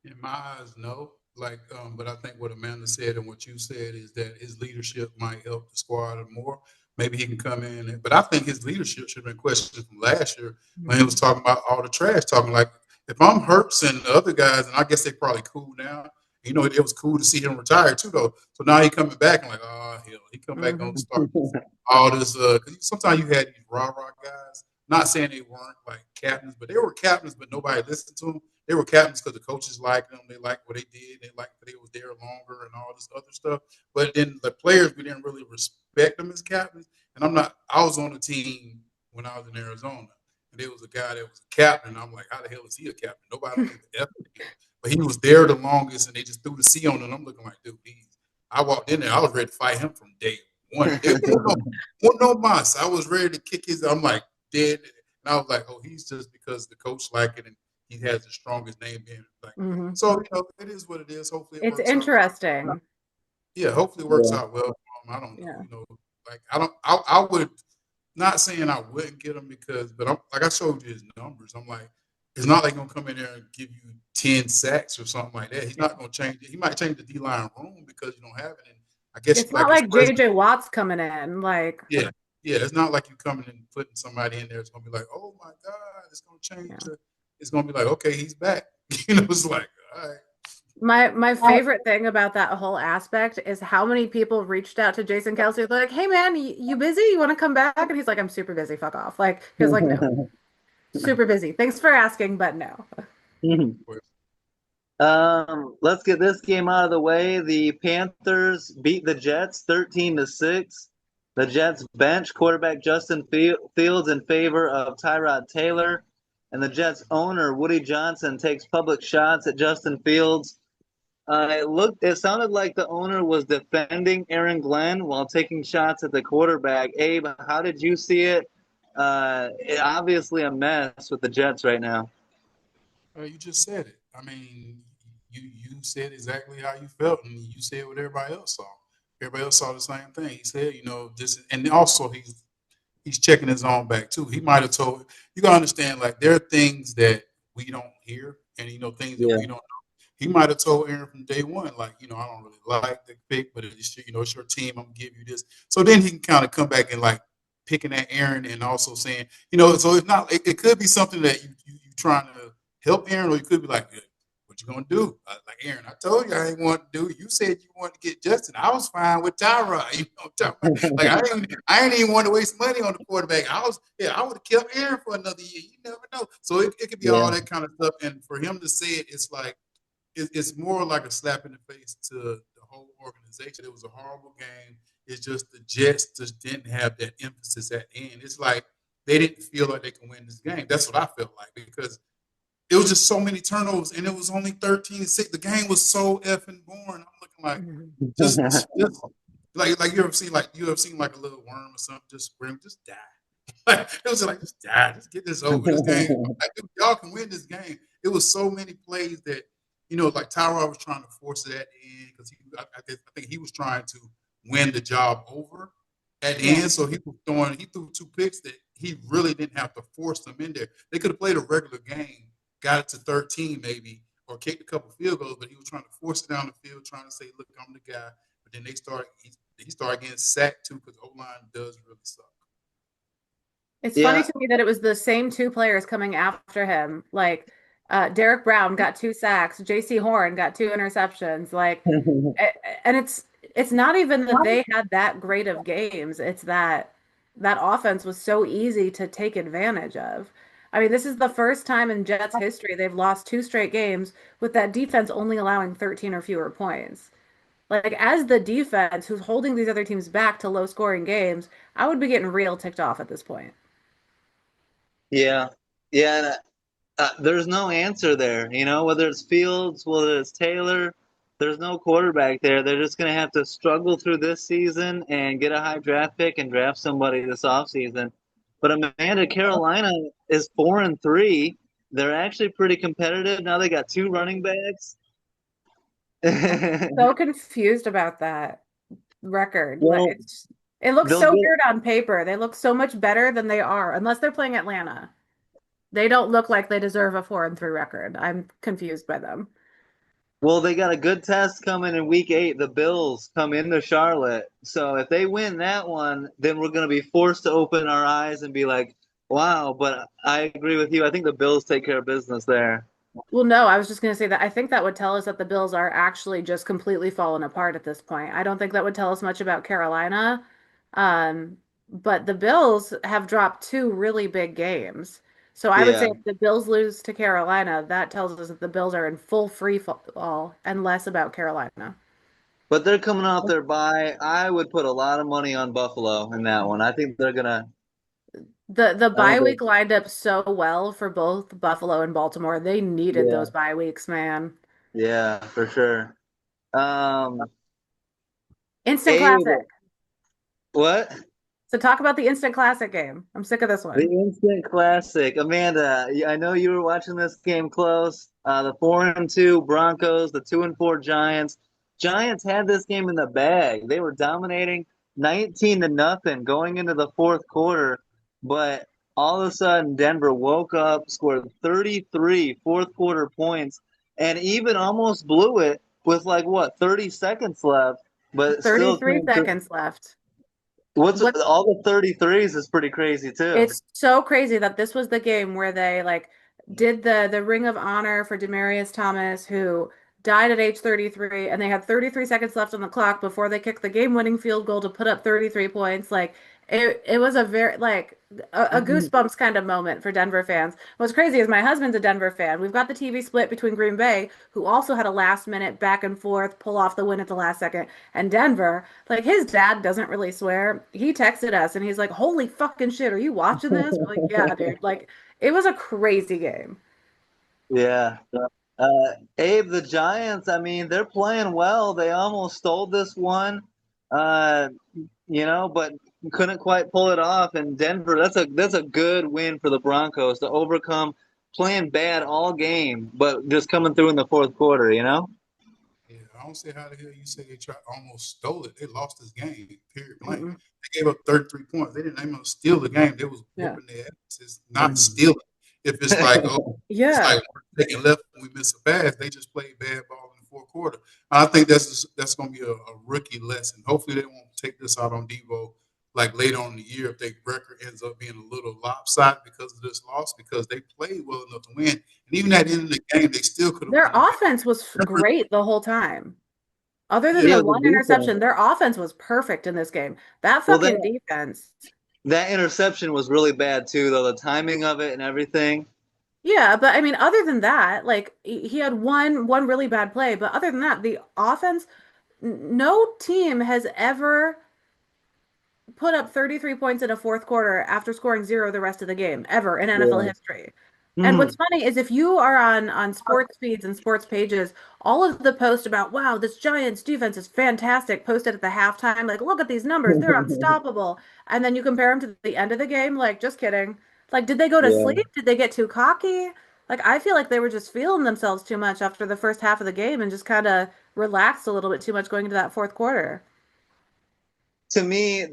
In my eyes, no. But I think what Amanda said and what you said is that his leadership might help the squad more. Maybe he can come in, but I think his leadership should have been questioned from last year when he was talking about all the trash talking. Like, if I'm Hurts and the other guys, and I guess they're probably cool now. It was cool to see him retire too, though. So now he coming back and like, oh hell, he come back on start all this. Because sometimes you had these rah guys. Not saying they weren't like captains, but they were captains, but nobody listened to them. They were captains because the coaches liked them. They liked what they did. They liked that they was there longer and all this other stuff. But then the players, we didn't really respect them as captains. And I was on the team when I was in Arizona, and there was a guy that was a captain. I'm like, how the hell is he a captain? Nobody knew the F him. But he was there the longest, and they just threw the C on him. I'm looking like, dude, I walked in there. I was ready to fight him from day one. No mas. I was ready to kick his. I'm like, dead. And I was like, oh, he's just because the coach liked it and he has the strongest name in. Like, so it is what it is. Hopefully, it's interesting. Out. Yeah, hopefully it works out well. I don't know. I would not saying I wouldn't get him but I showed you his numbers. I'm like, it's not like he's gonna come in there and give you 10 sacks or something like that. He's not gonna change it. He might change the D-line room because you don't have it. And I guess it's not like JJ Watt's coming in. Like, yeah, it's not like you coming and putting somebody in there. It's gonna be like, oh my God, it's gonna change. it's gonna be like, okay, he's back. It's like, all right. My favorite thing about that whole aspect is how many people reached out to Jason Kelsey like, "Hey man, you busy? You want to come back?" And he's like, "I'm super busy. Fuck off." Like he was like, "No, super busy. Thanks for asking, but no." Let's get this game out of the way. The Panthers beat the Jets 13-6. The Jets bench quarterback Justin Fields in favor of Tyrod Taylor, and the Jets owner Woody Johnson takes public shots at Justin Fields. It sounded like the owner was defending Aaron Glenn while taking shots at the quarterback. Abe, how did you see it? Obviously a mess with the Jets right now. You just said it. I mean, you said exactly how you felt, and you said what everybody else saw. Everybody else saw the same thing. He said, this, and also he's checking his own back too. He might have told you. Gotta understand, like there are things that we don't hear, and things that we don't know. He might have told Aaron from day one, like, I don't really like the pick, but it's it's your team. I'm gonna give you this. So then he can kind of come back and like picking at Aaron and also saying, so it's not. It could be something that you trying to help Aaron, or you could be like, what you gonna do? Like Aaron, I told you I ain't want to do. You said you wanted to get Justin. I was fine with Tyrod. Like I ain't even want to waste money on the quarterback. I would have kept Aaron for another year. You never know. So it could be all that kind of stuff. And for him to say it, it's like it's more like a slap in the face to the whole organization. It was a horrible game. It's just the Jets just didn't have that emphasis at the end. It's like they didn't feel like they can win this game. That's what I felt like, because it was just so many turnovers, and it was only 13-6. The game was so effing boring. I'm looking like just like you ever seen like a little worm or something just scream, just die. Like, it was like, just die, just get this over. This game, like, y'all can win this game. It was so many plays that like Tyrod was trying to force it at the end because I think he was trying to win the job over at the end. So he threw 2 picks that he really didn't have to force them in there. They could have played a regular game, got it to 13 maybe, or kicked a couple field goals, but he was trying to force it down the field, trying to say, look, I'm the guy. But then he started getting sacked too, because O-line does really suck. It's funny to me that it was the same 2 players coming after him. Like Derek Brown got 2 sacks, J.C. Horn got 2 interceptions. Like, and it's not even that they had that great of games. It's that offense was so easy to take advantage of. I mean, this is the first time in Jets history they've lost 2 straight games with that defense only allowing 13 or fewer points. Like, as the defense who's holding these other teams back to low scoring games, I would be getting real ticked off at this point. Yeah. There's no answer there, whether it's Fields, whether it's Taylor, there's no quarterback there. They're just going to have to struggle through this season and get a high draft pick and draft somebody this offseason. But Amanda, Carolina is 4-3. They're actually pretty competitive. Now they got 2 running backs. So confused about that record. Well, Like, it looks so weird on paper. They look so much better than they are, unless they're playing Atlanta. They don't look like they deserve a 4-3 record. I'm confused by them. Well, they got a good test coming in week 8. The Bills come into Charlotte. So if they win that one, then we're going to be forced to open our eyes and be like, wow. But I agree with you. I think the Bills take care of business there. Well, no, I was just going to say that I think that would tell us that the Bills are actually just completely fallen apart at this point. I don't think that would tell us much about Carolina. But the Bills have dropped 2 really big games. So I would say if the Bills lose to Carolina, that tells us that the Bills are in full free fall and less about Carolina. But they're coming off their bye. I would put a lot of money on Buffalo in that one. I think they're going to. The bye week lined up so well for both Buffalo and Baltimore. They needed those bye weeks, man. Yeah, for sure. Instant classic. What? So talk about the instant classic game. I'm sick of this one. The instant classic. Amanda, I know you were watching this game close. The 4-2 Broncos, the 2-4 Giants. Giants had this game in the bag. They were dominating 19-0 going into the 4th quarter, but all of a sudden Denver woke up, scored 33 4th quarter points, and even almost blew it with 30 seconds left. But 33 seconds left. All the 33s is pretty crazy too. It's so crazy that this was the game where they did the Ring of Honor for Demarius Thomas, who died at age 33, and they had 33 seconds left on the clock before they kicked the game-winning field goal to put up 33 points. Like it was a very like a goosebumps kind of moment for Denver fans. What's crazy is my husband's a Denver fan. We've got the TV split between Green Bay, who also had a last minute back and forth pull off the win at the last second, and Denver. Like his dad doesn't really swear. He texted us and he's like, "Holy fucking shit, are you watching this?" We're like, "Yeah, dude." Like it was a crazy game. Yeah. Abe, the Giants, I mean, they're playing well. They almost stole this one, uh, but couldn't quite pull it off. And Denver, that's a good win for the Broncos to overcome playing bad all game, but just coming through in the fourth quarter, you know? Yeah, I don't see how the hell you say they tried almost stole it. They lost this game, period blank. Mm-mm. They gave up 33 points. They didn't even steal the game. They was Yeah. whooping their ass. It's not stealing. If it's like, oh, it's Yeah. like we're taking left and we miss a pass, they just played bad ball in the fourth quarter. I think that's going to be a rookie lesson. Hopefully, they won't take this out on Devo like later on in the year if their record ends up being a little lopsided because of this loss because they played well enough to win. And even at the end of the game, they still could have Their won the game. offense was great the whole time. Other than Yeah, the Yeah, the one defense. interception, their offense was perfect in this game. That Well, fucking defense. that interception was really bad too, though, the timing of it and everything. Yeah, but I mean, other than that, like he had one really bad play, but other than that, the offense, no team has ever put up 33 points in a fourth quarter after scoring zero the rest of the game ever in NFL Yeah. history. And what's funny is if you are on sports feeds and sports pages, all of the posts about, wow, this Giants defense is fantastic, posted at the halftime, like, look at these numbers, they're unstoppable. And then you compare them to the end of the game, like, just kidding. Like, did they go to Yeah. sleep? Did they get too cocky? Like, I feel like they were just feeling themselves too much after the first half of the game and just kind of relaxed a little bit too much going into that fourth quarter. To me,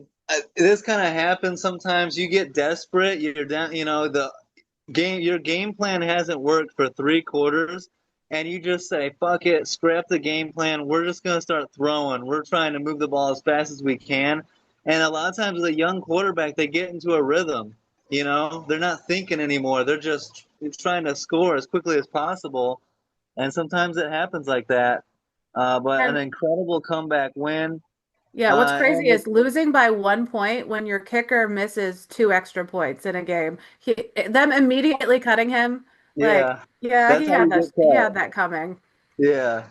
this kind of happens sometimes. You get desperate. You're down. Your game plan hasn't worked for 3 quarters, and you just say, "Fuck it, scrap the game plan. We're just gonna start throwing. We're trying to move the ball as fast as we can." And a lot of times, as a young quarterback, they get into a rhythm. They're not thinking anymore. They're just trying to score as quickly as possible, and sometimes it happens like that. But an And incredible comeback win. yeah, what's crazy And is losing by 1 point when your kicker misses two extra points in a game. Them immediately cutting him, like, yeah, yeah, that's he how had you that. get He had cut. that coming. Yeah.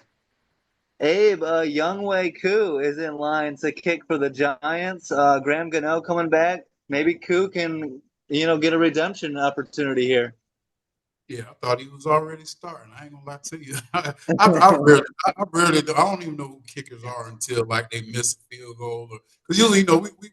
Abe, Youngway Koo is in line to kick for the Giants. Graham Gano coming back. Maybe Koo can, get a redemption opportunity here. Yeah, I thought he was already starting. I ain't gonna lie to you. I don't even know who kickers are until like they miss a field goal, or because usually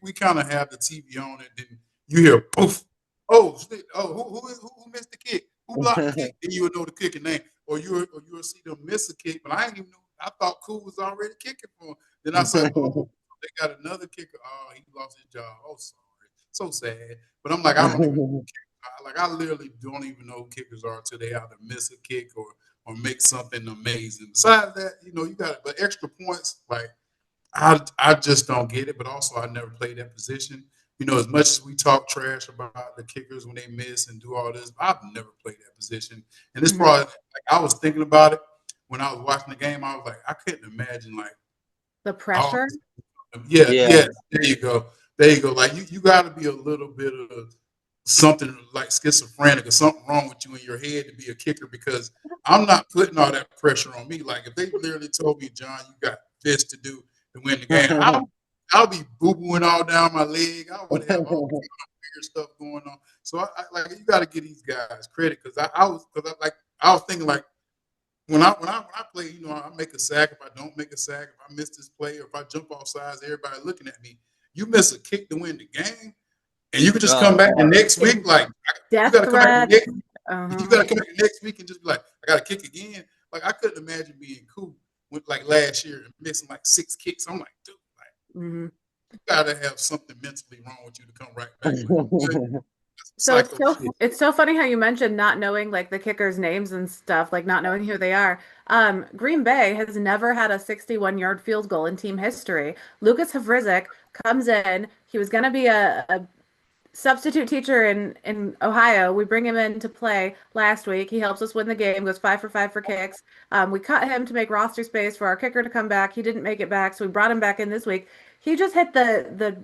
we kind of have the TV on and then you hear poof, oh shit, oh who missed the kick, who blocked the kick, then you would know the kicker name, or you'll see them miss a kick, but I ain't even know. I thought Cool was already kicking for him. Then I said, oh, they got another kicker. Oh, he lost his job. Oh, sorry, so sad. But I'm like, I don't even. I literally don't even know who kickers are until they either miss a kick or make something amazing. Besides that, you got it. But extra points, like I just don't get it. But also, I never played that position. As much as we talk trash about the kickers when they miss and do all this, I've never played that position. And this Mhm. probably, like, I was thinking about it when I was watching the game. I was like, I couldn't imagine like The all pressure. this. Yeah, Yeah. yeah. There you go. There you go. Like you got to be a little bit of something like schizophrenic or something wrong with you in your head to be a kicker because I'm not putting all that pressure on me. Like if they literally told me, John, you got this to do to win the game, I'll be boo booing all down my leg. I would have all kind of weird stuff going on. So I like you got to give these guys credit because I was thinking like when I play, I make a sack. If I don't make a sack, if I miss this play, or if I jump off sides, everybody looking at me. You miss a kick to win the game, and you can just come Oh, back the next week. Like you Death got to come back the threat. next. You Uh-huh. got to come back the next week and just be like, I got to kick again. Like I couldn't imagine being cool with like last year and missing like 6 kicks. I'm like, dude, like Hmm. you got to have something mentally wrong with you to come right back with good So it's psycho so shit. it's so funny how you mentioned not knowing like the kickers' names and stuff, like not knowing who they are. Green Bay has never had a 61-yard field goal in team history. Lucas Havrizik comes in. He was going to be a substitute teacher in Ohio. We bring him in to play last week. He helps us win the game, goes 5 for 5 for kicks. We cut him to make roster space for our kicker to come back. He didn't make it back, so we brought him back in this week. He just hit the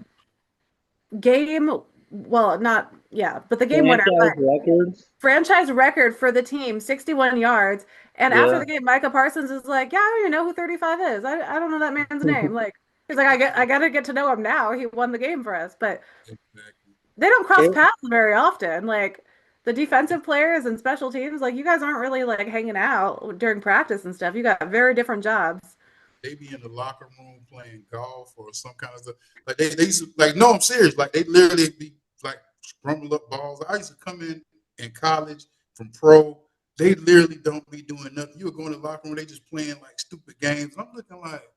game, well, not yeah, but the game winner, but Franchise records. franchise record for the team, 61 yards. And after Yeah. the game, Micah Parsons is like, "Yeah, I don't even know who 35 is. I don't know that man's name." Like he's like, I got to get to know him now. He won the game for us, but Exactly. they don't cross It, paths very often. Like the defensive players and special teams, like you guys aren't really like hanging out during practice and stuff. You got very different jobs. They be in the locker room playing golf or some kind of stuff. Like they used to, like, no, I'm serious. Like they literally be like scramble up balls. I used to come in college from pro. They literally don't be doing nothing. You would go in the locker room, they just playing like stupid games. I'm looking like,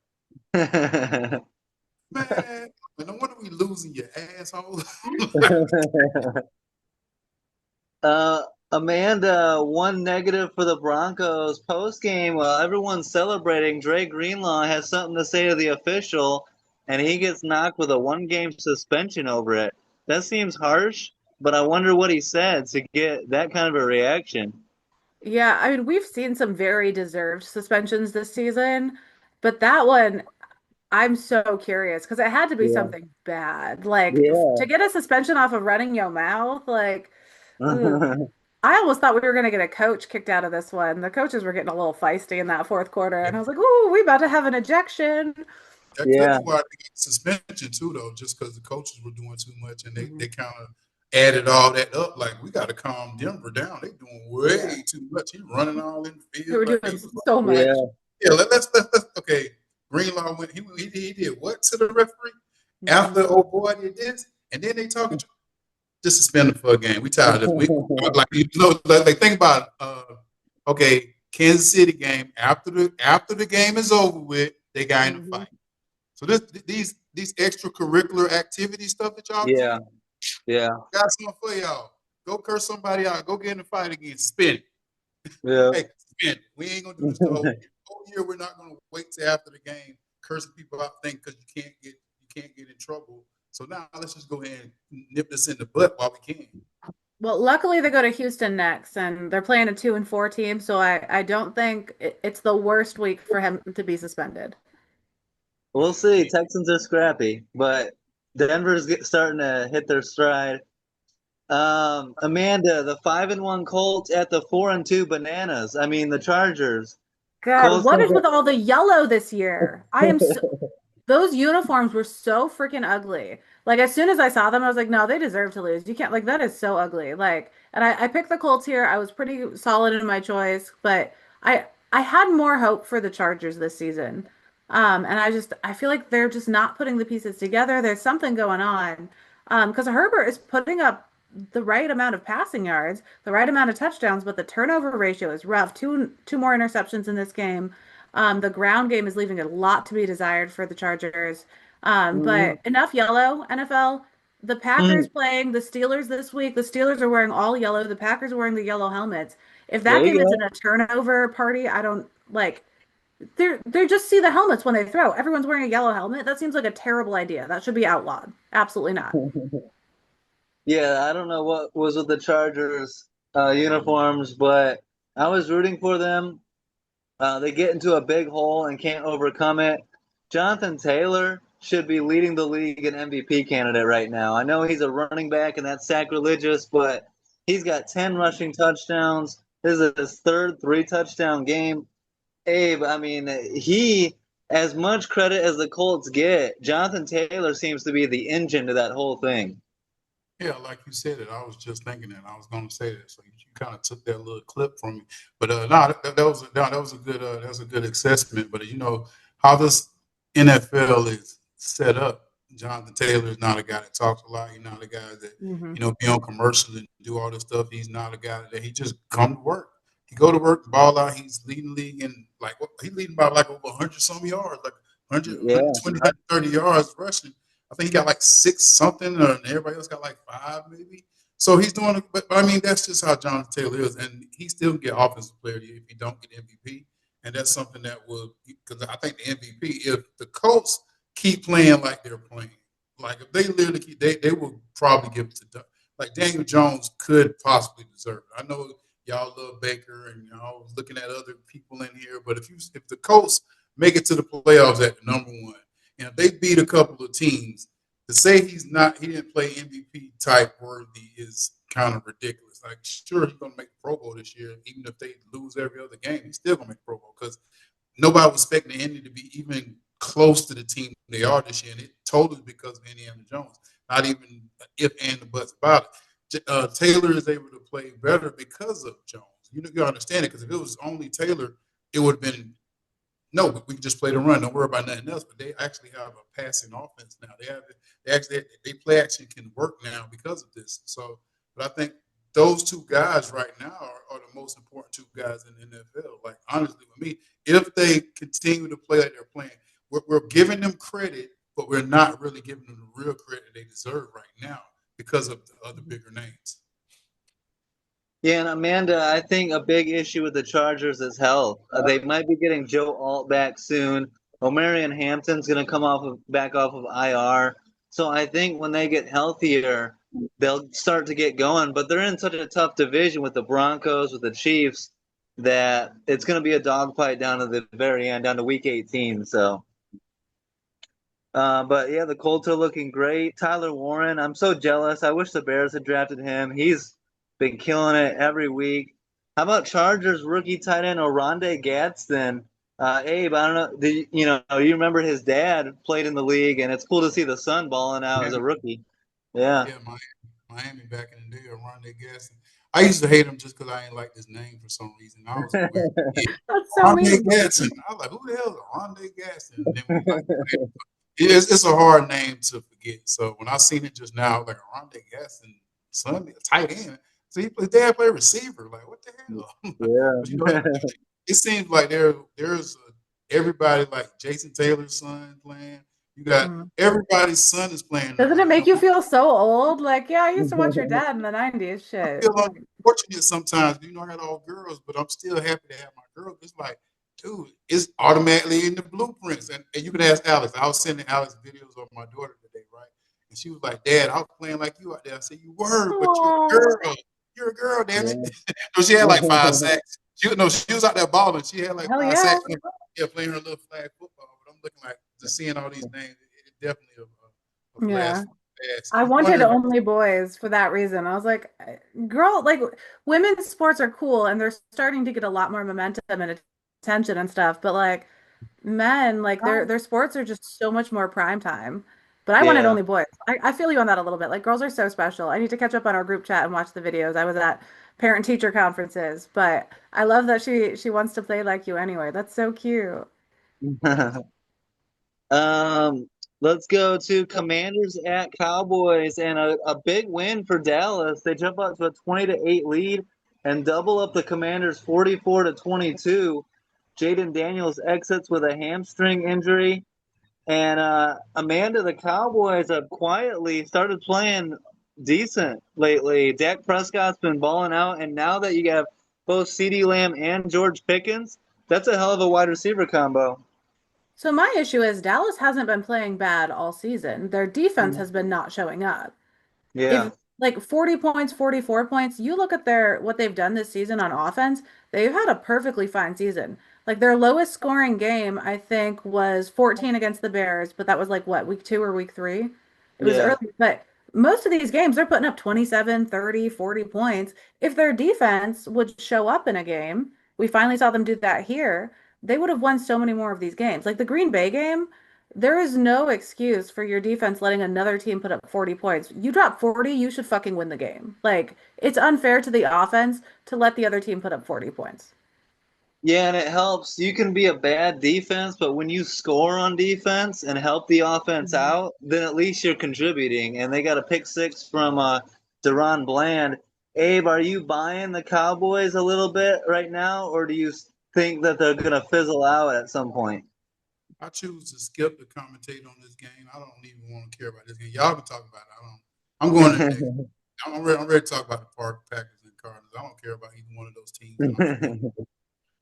man, no wonder we losing, your asshole. Amanda, one negative for the Broncos post game. While everyone's celebrating, Dre Greenlaw has something to say to the official, and he gets knocked with a 1-game suspension over it. That seems harsh, but I wonder what he said to get that kind of a reaction. Yeah, I mean, we've seen some very deserved suspensions this season, but that one, I'm so curious because it had to be Yeah, something bad. Like to yeah. get a suspension off of running your mouth, like, ooh. I almost thought we were going to get a coach kicked out of this one. The coaches were getting a little feisty in that fourth quarter, and I was like, "Ooh, we about to have an ejection." That could Yeah. be why they got suspension too, though, just because the coaches were doing too much and Mhm. they kind of added all that up. Like, we got to calm Denver down. They doing Yeah, way too much. He running all in the we field. were Like doing he was so like, Yeah. much. yeah, let's okay. Greenlaw went. He did what to the referee Mhm. after old boy did this, and then they talking to just suspend him for a game. We tired of this. We like like think about okay, Kansas City game after the game is over with, they got in a Mhm. fight. So these extracurricular activity stuff that y'all Yeah. doing, Yeah. got something for y'all. Go curse somebody out. Go get in a fight again. Spin it. Yeah. Hey, spin it. We ain't gonna do this the whole year. The whole year we're not gonna wait till after the game, cursing people out, think because you can't get in trouble. So now let's just go ahead and nip this in the butt while we can. Well, luckily they go to Houston next, and they're playing a 2-4 team, so I don't think it's the worst week for him to be suspended. We'll see. Texans are scrappy, but starting to hit their stride. Amanda, the 5-1 Colts at the 4-2 Bananas. I mean, the Chargers. God, Colts what come is with all the yellow this year? I am so Those uniforms were so freaking ugly. Like as soon as I saw them, I was like, no, they deserve to lose. You can't like that is so ugly. Like, and I picked the Colts here. I was pretty solid in my choice, but I had more hope for the Chargers this season. And I feel like they're just not putting the pieces together. There's something going on. Because Herbert is putting up the right amount of passing yards, the right amount of touchdowns, but the turnover ratio is rough. Two more interceptions in this game. The ground game is leaving a lot to be desired for the Chargers. But Mhm. enough yellow, NFL. The Packers Mm, playing the Steelers this week. The Steelers are wearing all yellow. The Packers are wearing the yellow helmets. If there that you game isn't go. a turnover party, I don't like. They just see the helmets when they throw. Everyone's wearing a yellow helmet. That seems like a terrible idea. That should be outlawed. Absolutely not. Yeah, I don't know what was with the Chargers uniforms, but I was rooting for them. They get into a big hole and can't overcome it. Jonathan Taylor should be leading the league in MVP candidate right now. I know he's a running back and that's sacrilegious, but he's got 10 rushing touchdowns. This is his third 3-touchdown game. Abe, I mean, as much credit as the Colts get, Jonathan Taylor seems to be the engine to that whole thing. Yeah, like you said it. I was just thinking that. I was going to say that. So you kind of took that little clip from me. But no, that was a good assessment. But how this NFL is set up. Jonathan Taylor is not a guy that talks a lot. He's not a guy that Hmm. be on commercials and do all this stuff. He's not a guy that he just come to work. He go to work, ball out. He's leading the league in he's leading by like over 100 some yards, like 100, Yeah. 130 yards rushing. I think he got like 6 something, and everybody else got like 5 maybe. So he's doing it, but I mean that's just how Jonathan Taylor is, and he still get offensive player if he don't get MVP, and that's something that will because I think the MVP if the Colts keep playing like they're playing, Like if they literally keep, they will probably give it to like Daniel Jones could possibly deserve it. I know y'all love Baker and y'all was looking at other people in here, but if the Colts make it to the playoffs at the number one, and if they beat a couple of teams, to say he didn't play MVP type worthy is kind of ridiculous. Like, sure, he's gonna make the Pro Bowl this year, even if they lose every other game, he's still gonna make the Pro Bowl because nobody was expecting Indy to be even close to the team they are this year, and it totally because of Indiana Jones. Not even if and the buts about it. Taylor is able to play better because of Jones. You understand it because if it was only Taylor, it would have been no. We can just play the run. Don't worry about nothing else. But they actually have a passing offense now. They play action can work now because of this. So, but I think those two guys right now are the most important two guys in the NFL. Like honestly, with me, if they continue to play like they're playing, we're giving them credit, but we're not really giving them the real credit they deserve right now because of the other bigger names. Yeah, and Amanda, I think a big issue with the Chargers is health. They might be getting Joe Alt back soon. Omarion Hampton's going to come back off of IR. So I think when they get healthier, they'll start to get going. But they're in such a tough division with the Broncos, with the Chiefs, that it's going to be a dogfight down to the very end, down to Week 18. So, but yeah, the Colts are looking great. Tyler Warren, I'm so jealous. I wish the Bears had drafted him. He's been killing it every week. How about Chargers rookie tight end Oronde Gadsden? Abe, I don't know. You remember his dad played in the league, and it's cool to see the son balling out as a rookie. Yeah. Yeah, Miami back in the day, Ronde Gaston. I used to hate him just because I didn't like his name for some reason. I was a weird kid. That's so Ronde mean. Gaston. I was like, who the hell is Ronde Gaston? And then it's a hard name to forget. So when I seen it just now, like Ronde Gaston, son, a tight end. So his dad played receiver. Like, what the hell? Yeah. But it seems like there's everybody like Jason Taylor's son playing. You got everybody's son is playing. Doesn't it make you feel so old? Like, yeah, I used to watch your dad in the 90s. Shit. I feel unfortunate sometimes. I got all girls, but I'm still happy to have my girls. It's like, dude, it's automatically in the blueprints. And you can ask Alex. I was sending Alex videos of my daughter today, right? And she was like, Dad, I was playing like you out there. I said, you were, but you're a girl. You're a girl, damn it. So she had like 5 sacks. She was out there balling. She had like 5 sacks. Yeah, playing her little flag football. But I'm looking like just seeing all these names. It definitely a blast. I wanted only boys for that reason. I was like, girl, like women's sports are cool and they're starting to get a lot more momentum and attention and stuff. But like men, like their sports are just so much more prime time. But I wanted only boys. I feel you on that a little bit. Like girls are so special. I need to catch up on our group chat and watch the videos. I was at parent teacher conferences, but I love that she wants to play like you anyway. That's so cute. Let's go to Commanders at Cowboys, and a big win for Dallas. They jump up to a 20-8 lead and double up the Commanders 44-22. Jaden Daniels exits with a hamstring injury. And Amanda, the Cowboys have quietly started playing decent lately. Dak Prescott's been balling out, and now that you have both CeeDee Lamb and George Pickens, that's a hell of a wide receiver combo. So my issue is Dallas hasn't been playing bad all season. Their defense has been not showing up. Yeah. If like 40 points, 44 points, you look at what they've done this season on offense, they've had a perfectly fine season. Like their lowest scoring game, I think, was 14 against the Bears, but that was like what, week 2 or week 3? It was Yeah. early, but most of these games they're putting up 27, 30, 40 points. If their defense would show up in a game, we finally saw them do that here, they would have won so many more of these games. Like the Green Bay game, there is no excuse for your defense letting another team put up 40 points. You drop 40, you should fucking win the game. Like, it's unfair to the offense to let the other team put up 40 points. Yeah, and it helps. You can be a bad defense, but when you score on defense and help the offense out, then at least you're contributing. And they got a pick 6 from Deron Bland. Abe, are you buying the Cowboys a little bit right now, or do you think that they're going to fizzle out at some point? I choose to skip the commentate on this game. I don't even want to care about this game. Y'all can talk about it. I'm going to the next. I'm ready to talk about the Packers and Cardinals. I don't care about either one of those teams.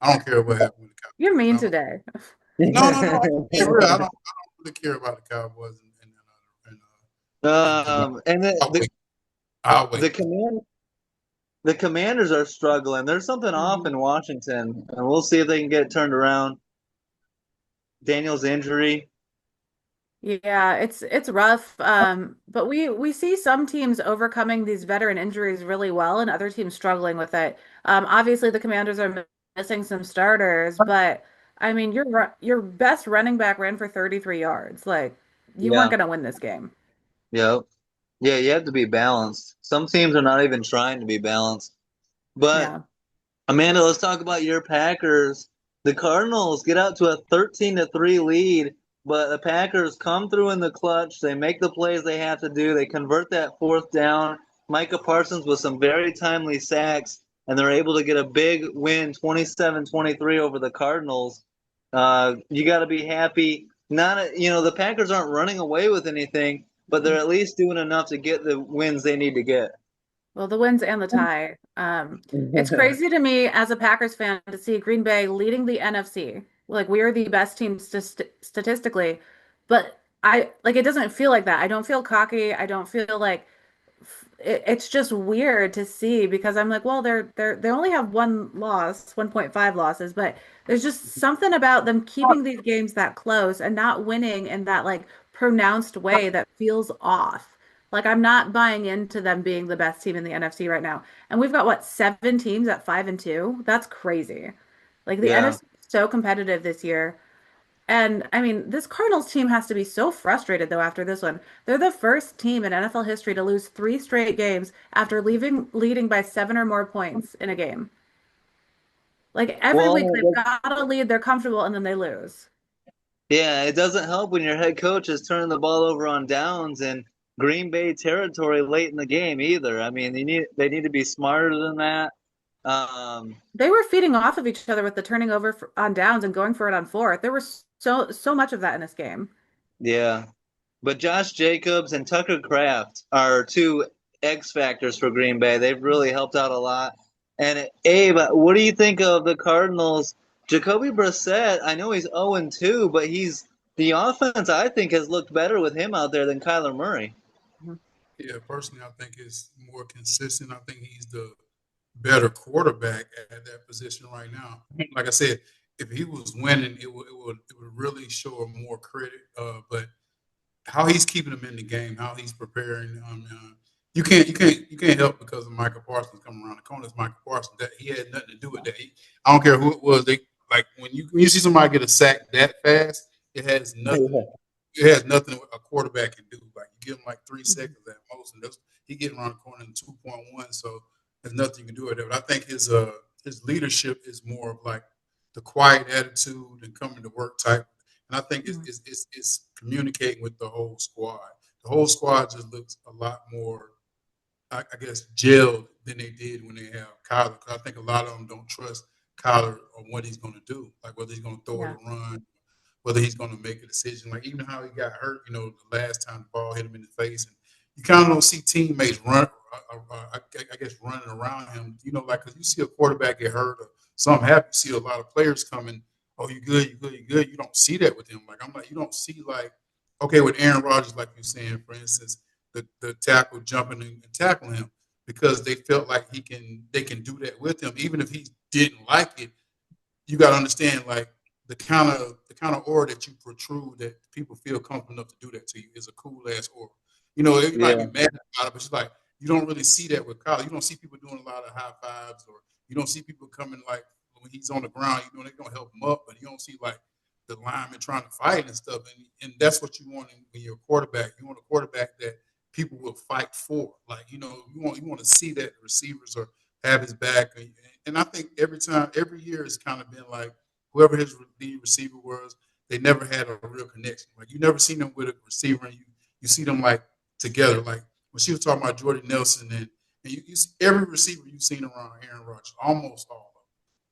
I don't care what happened with the Cowboys. You're mean today. No. I don't really care about the Cowboys and And I'll wait. I'll the wait. the Commanders are struggling. There's something off in Washington, and we'll see if they can get it turned around. Daniel's injury. Yeah, it's rough. But we see some teams overcoming these veteran injuries really well, and other teams struggling with it. Obviously the Commanders are missing some starters, but I mean, your best running back ran for 33 yards. Like, you weren't Yeah. gonna win this game. Yep. Yeah, you have to be balanced. Some teams are not even trying to be balanced. But Yeah. Amanda, let's talk about your Packers. The Cardinals get out to a 13-3 lead, but the Packers come through in the clutch. They make the plays they have to do. They convert that fourth down. Micah Parsons with some very timely sacks, and they're able to get a big win, 27-23 over the Cardinals. You got to be happy. Not, the Packers aren't running away with anything, but they're at least doing enough to get the wins they need to get. Well, the wins and the tie. It's crazy to me as a Packers fan to see Green Bay leading the NFC. Like, we are the best team statistically, but it doesn't feel like that. I don't feel cocky. I don't feel like it's just weird to see because I'm like, well, they only have one loss, 1.5 losses, but there's just something about them keeping these games that close and not winning in that like pronounced way that feels off. Like, I'm not buying into them being the best team in the NFC right now. And we've got what, 7 teams at 5-2? That's crazy. Like, the Yeah. NFC is so competitive this year. And I mean, this Cardinals team has to be so frustrated though after this one. They're the first team in NFL history to lose 3 straight games after leading by 7 or more points in a game. Like, every week Well, they've got a lead, they're comfortable, and then they lose. yeah, it doesn't help when your head coach is turning the ball over on downs in Green Bay territory late in the game either. I mean, they need to be smarter than that. Um, They were feeding off of each other with the turning over on downs and going for it on fourth. There was so much of that in this game. yeah, but Josh Jacobs and Tucker Kraft are two X factors for Green Bay. They've really helped out a lot. And Abe, what do you think of the Cardinals? Jacoby Brissett, I know he's 0-2, but the offense I think has looked better with him out there than Kyler Murray. Yeah, personally, I think it's more consistent. I think he's the better quarterback at that position right now. Like I said, if he was winning, it would really show him more credit. But how he's keeping them in the game, how he's preparing. You can't help because of Michael Parsons coming around the corner. It's Michael Parsons that he had nothing to do with that. I don't care who it was. They like when you see somebody get a sack that fast, it has nothing. It has nothing a quarterback can do. Like you give him like 3 seconds at most, and he getting around the corner in 2.1. So there's nothing you can do with it. But I think his leadership is more of like the quiet attitude and coming to work type. And I think it's communicating with the whole squad. The whole squad just looks a lot more, I guess, gelled than they did when they have Kyler. Because I think a lot of them don't trust Kyler on what he's going to do, like whether he's going to throw it Yeah. or run, whether he's going to make a decision. Like even how he got hurt, the last time the ball hit him in the face, and you kind of don't see teammates I guess, running around him. Like because you see a quarterback get hurt or something happen, you see a lot of players coming. Oh, you good, you good, you good. You don't see that with him. Like I'm like, you don't see like, okay, with Aaron Rodgers, like you're saying, for instance, the tackle jumping and tackling him because they felt like they can do that with him, even if he didn't like it. You got to understand, like the kind of aura that you protrude that people feel comfortable enough to do that to you is a cool ass aura. You might be Yeah. mad about it, but it's like you don't really see that with Kyle. You don't see people doing a lot of high fives, or you don't see people coming like when he's on the ground. They're gonna help him up, but you don't see like the lineman trying to fight and stuff. And that's what you want when you're a quarterback. You want a quarterback that people will fight for. Like you want to see that the receivers have his back. And I think every year it's kind of been like whoever his lead receiver was, they never had a real connection. Like you never seen them with a receiver, and you see them like together. Like when she was talking about Jordy Nelson, and you see every receiver you've seen around Aaron Rodgers, almost all of them,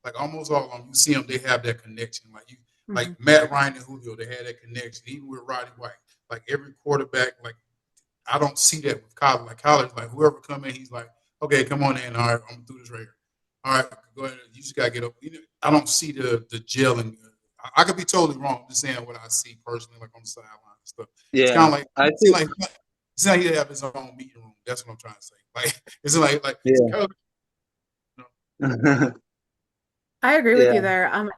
like almost all of them, you see them, they have that connection. Like Mhm. Matt Ryan and Julio, they had that connection. Even with Roddy White, like every quarterback, like I don't see that with Kyler. Like Kyler's like whoever come in, he's like, okay, come on in. All right, I'm gonna do this right here. All right, go ahead. You just gotta get up. I don't see the gelling. I could be totally wrong. I'm just saying what I see personally, like on the sideline and stuff. It's kind Yeah. of like I see see. like It's not he have his own meeting room. That's what I'm trying to say. Like it's like he's a Yeah. coach. You know? I agree with you Yeah. there.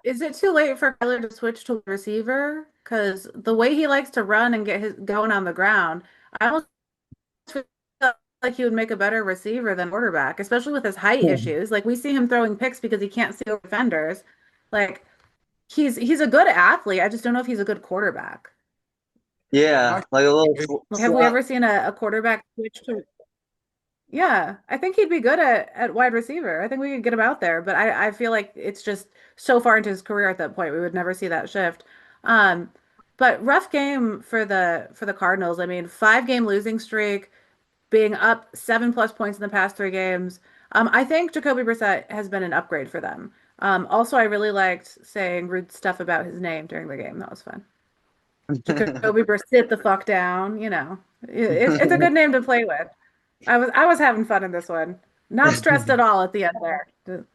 Is it too late for Kyler to switch to receiver? Because the way he likes to run and get his going on the ground, I almost feel like he would make a better receiver than quarterback, especially with his height issues. Like we see him throwing picks because he can't see over defenders. Like he's a good athlete. I just don't know if he's a good quarterback. Yeah, Mike, like a little Like, have we slot. ever seen a quarterback switch to? Yeah, I think he'd be good at wide receiver. I think we could get him out there, but I feel like it's just so far into his career at that point, we would never see that shift. Um, but rough game for the Cardinals. I mean, 5 game losing streak, being up 7+ points in the past 3 games. I think Jacoby Brissett has been an upgrade for them. Also, I really liked saying rude stuff about his name during the game. That was fun. Jacoby Brissett, sit the fuck down. It's a good name to play with. I was having fun in this one. Not stressed at all at the end there.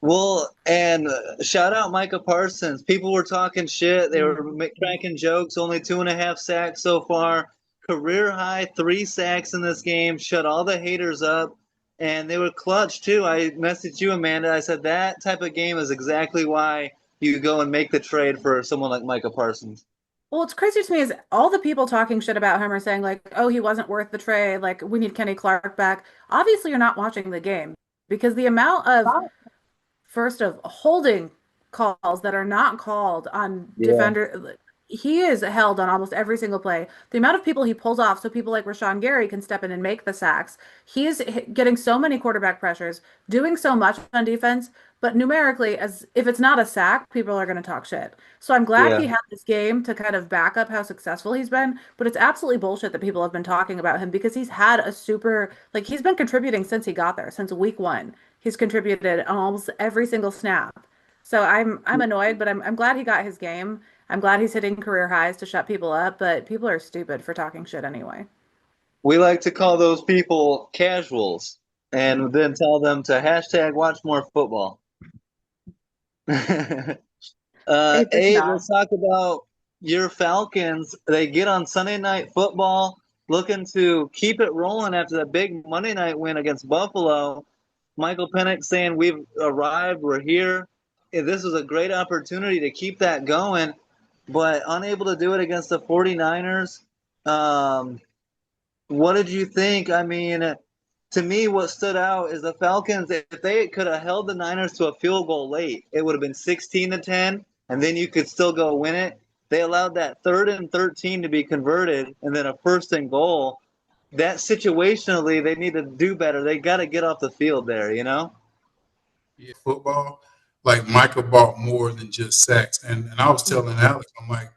Well, and shout out Micah Parsons. People were talking shit. They were Mm. cracking jokes. Only 2.5 sacks so far. Career high 3 sacks in this game. Shut all the haters up. And they were clutch too. I messaged you, Amanda. I said that type of game is exactly why you go and make the trade for someone like Micah Parsons. Well, what's crazy to me is all the people talking shit about him are saying like, "Oh, he wasn't worth the trade. Like, we need Kenny Clark back." Obviously, you're not watching the game because the amount of first of holding calls that are not called on Yeah. defender. He is held on almost every single play. The amount of people he pulls off so people like Rashawn Gary can step in and make the sacks. He's getting so many quarterback pressures, doing so much on defense, but numerically, as if it's not a sack, people are going to talk shit. So I'm glad Yeah. he had this game to kind of back up how successful he's been, but it's absolutely bullshit that people have been talking about him because he's had a super, like he's been contributing since he got there, since week 1. He's contributed on almost every single snap. So I'm annoyed, but I'm glad he got his game. I'm glad he's hitting career highs to shut people up, but people are stupid for talking shit anyway. We like to call those people casuals and then tell them to hashtag watch more football. Ape is Abe, not. let's talk about your Falcons. They get on Sunday Night Football, looking to keep it rolling after that big Monday night win against Buffalo. Michael Penix saying, "We've arrived, we're here." This was a great opportunity to keep that going, but unable to do it against the 49ers. What did you think? I mean, to me, what stood out is the Falcons. If they could have held the Niners to a field goal late, it would have been 16-10, and then you could still go win it. They allowed that 3rd and 13 to be converted, and then a 1st and goal. That situationally, they need to do better. They got to get off the field there, you know? Yeah, football, like Michael bought more than just sacks. And I was telling Alex, I'm like,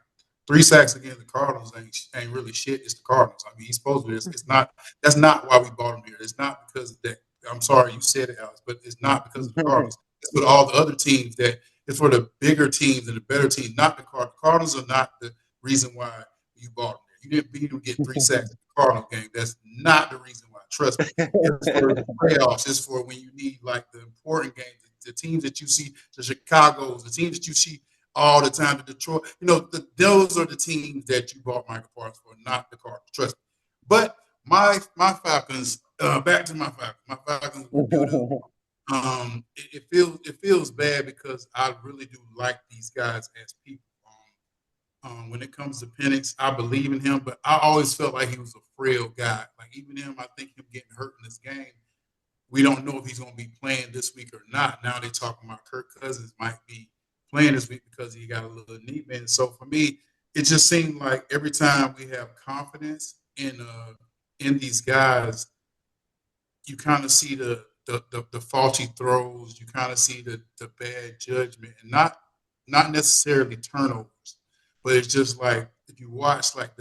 3 sacks against the Cardinals ain't really shit. It's the Cardinals. I mean, he's supposed to be. It's not. That's not why we bought him here. It's not because of that. I'm sorry you said it, Alex, but it's not because of the Cardinals. It's with all the other teams that it's for the bigger teams and the better teams, not the Cardinals. The Cardinals are not the reason why you bought him there. You didn't beat him to get 3 sacks in the Cardinal game. That's not the reason why. Trust me. It's for the playoffs. It's for when you need like the important games, the teams that you see, the Chicago's, the teams that you see all the time, the Detroit. Those are the teams that you bought Michael Parsons for, not the Cardinals. Trust me. But my Falcons, back to my Falcons. My Falcons were due to. It feels bad because I really do like these guys as people. When it comes to Penix, I believe in him, but I always felt like he was a frail guy. Like even him, I think him getting hurt in this game, we don't know if he's going to be playing this week or not. Now they're talking about Kirk Cousins might be playing this week because he got a little knee bend. So for me, it just seemed like every time we have confidence in these guys, you kind of see the faulty throws, you kind of see the bad judgment, and not necessarily turnovers, but it's just like if you watch like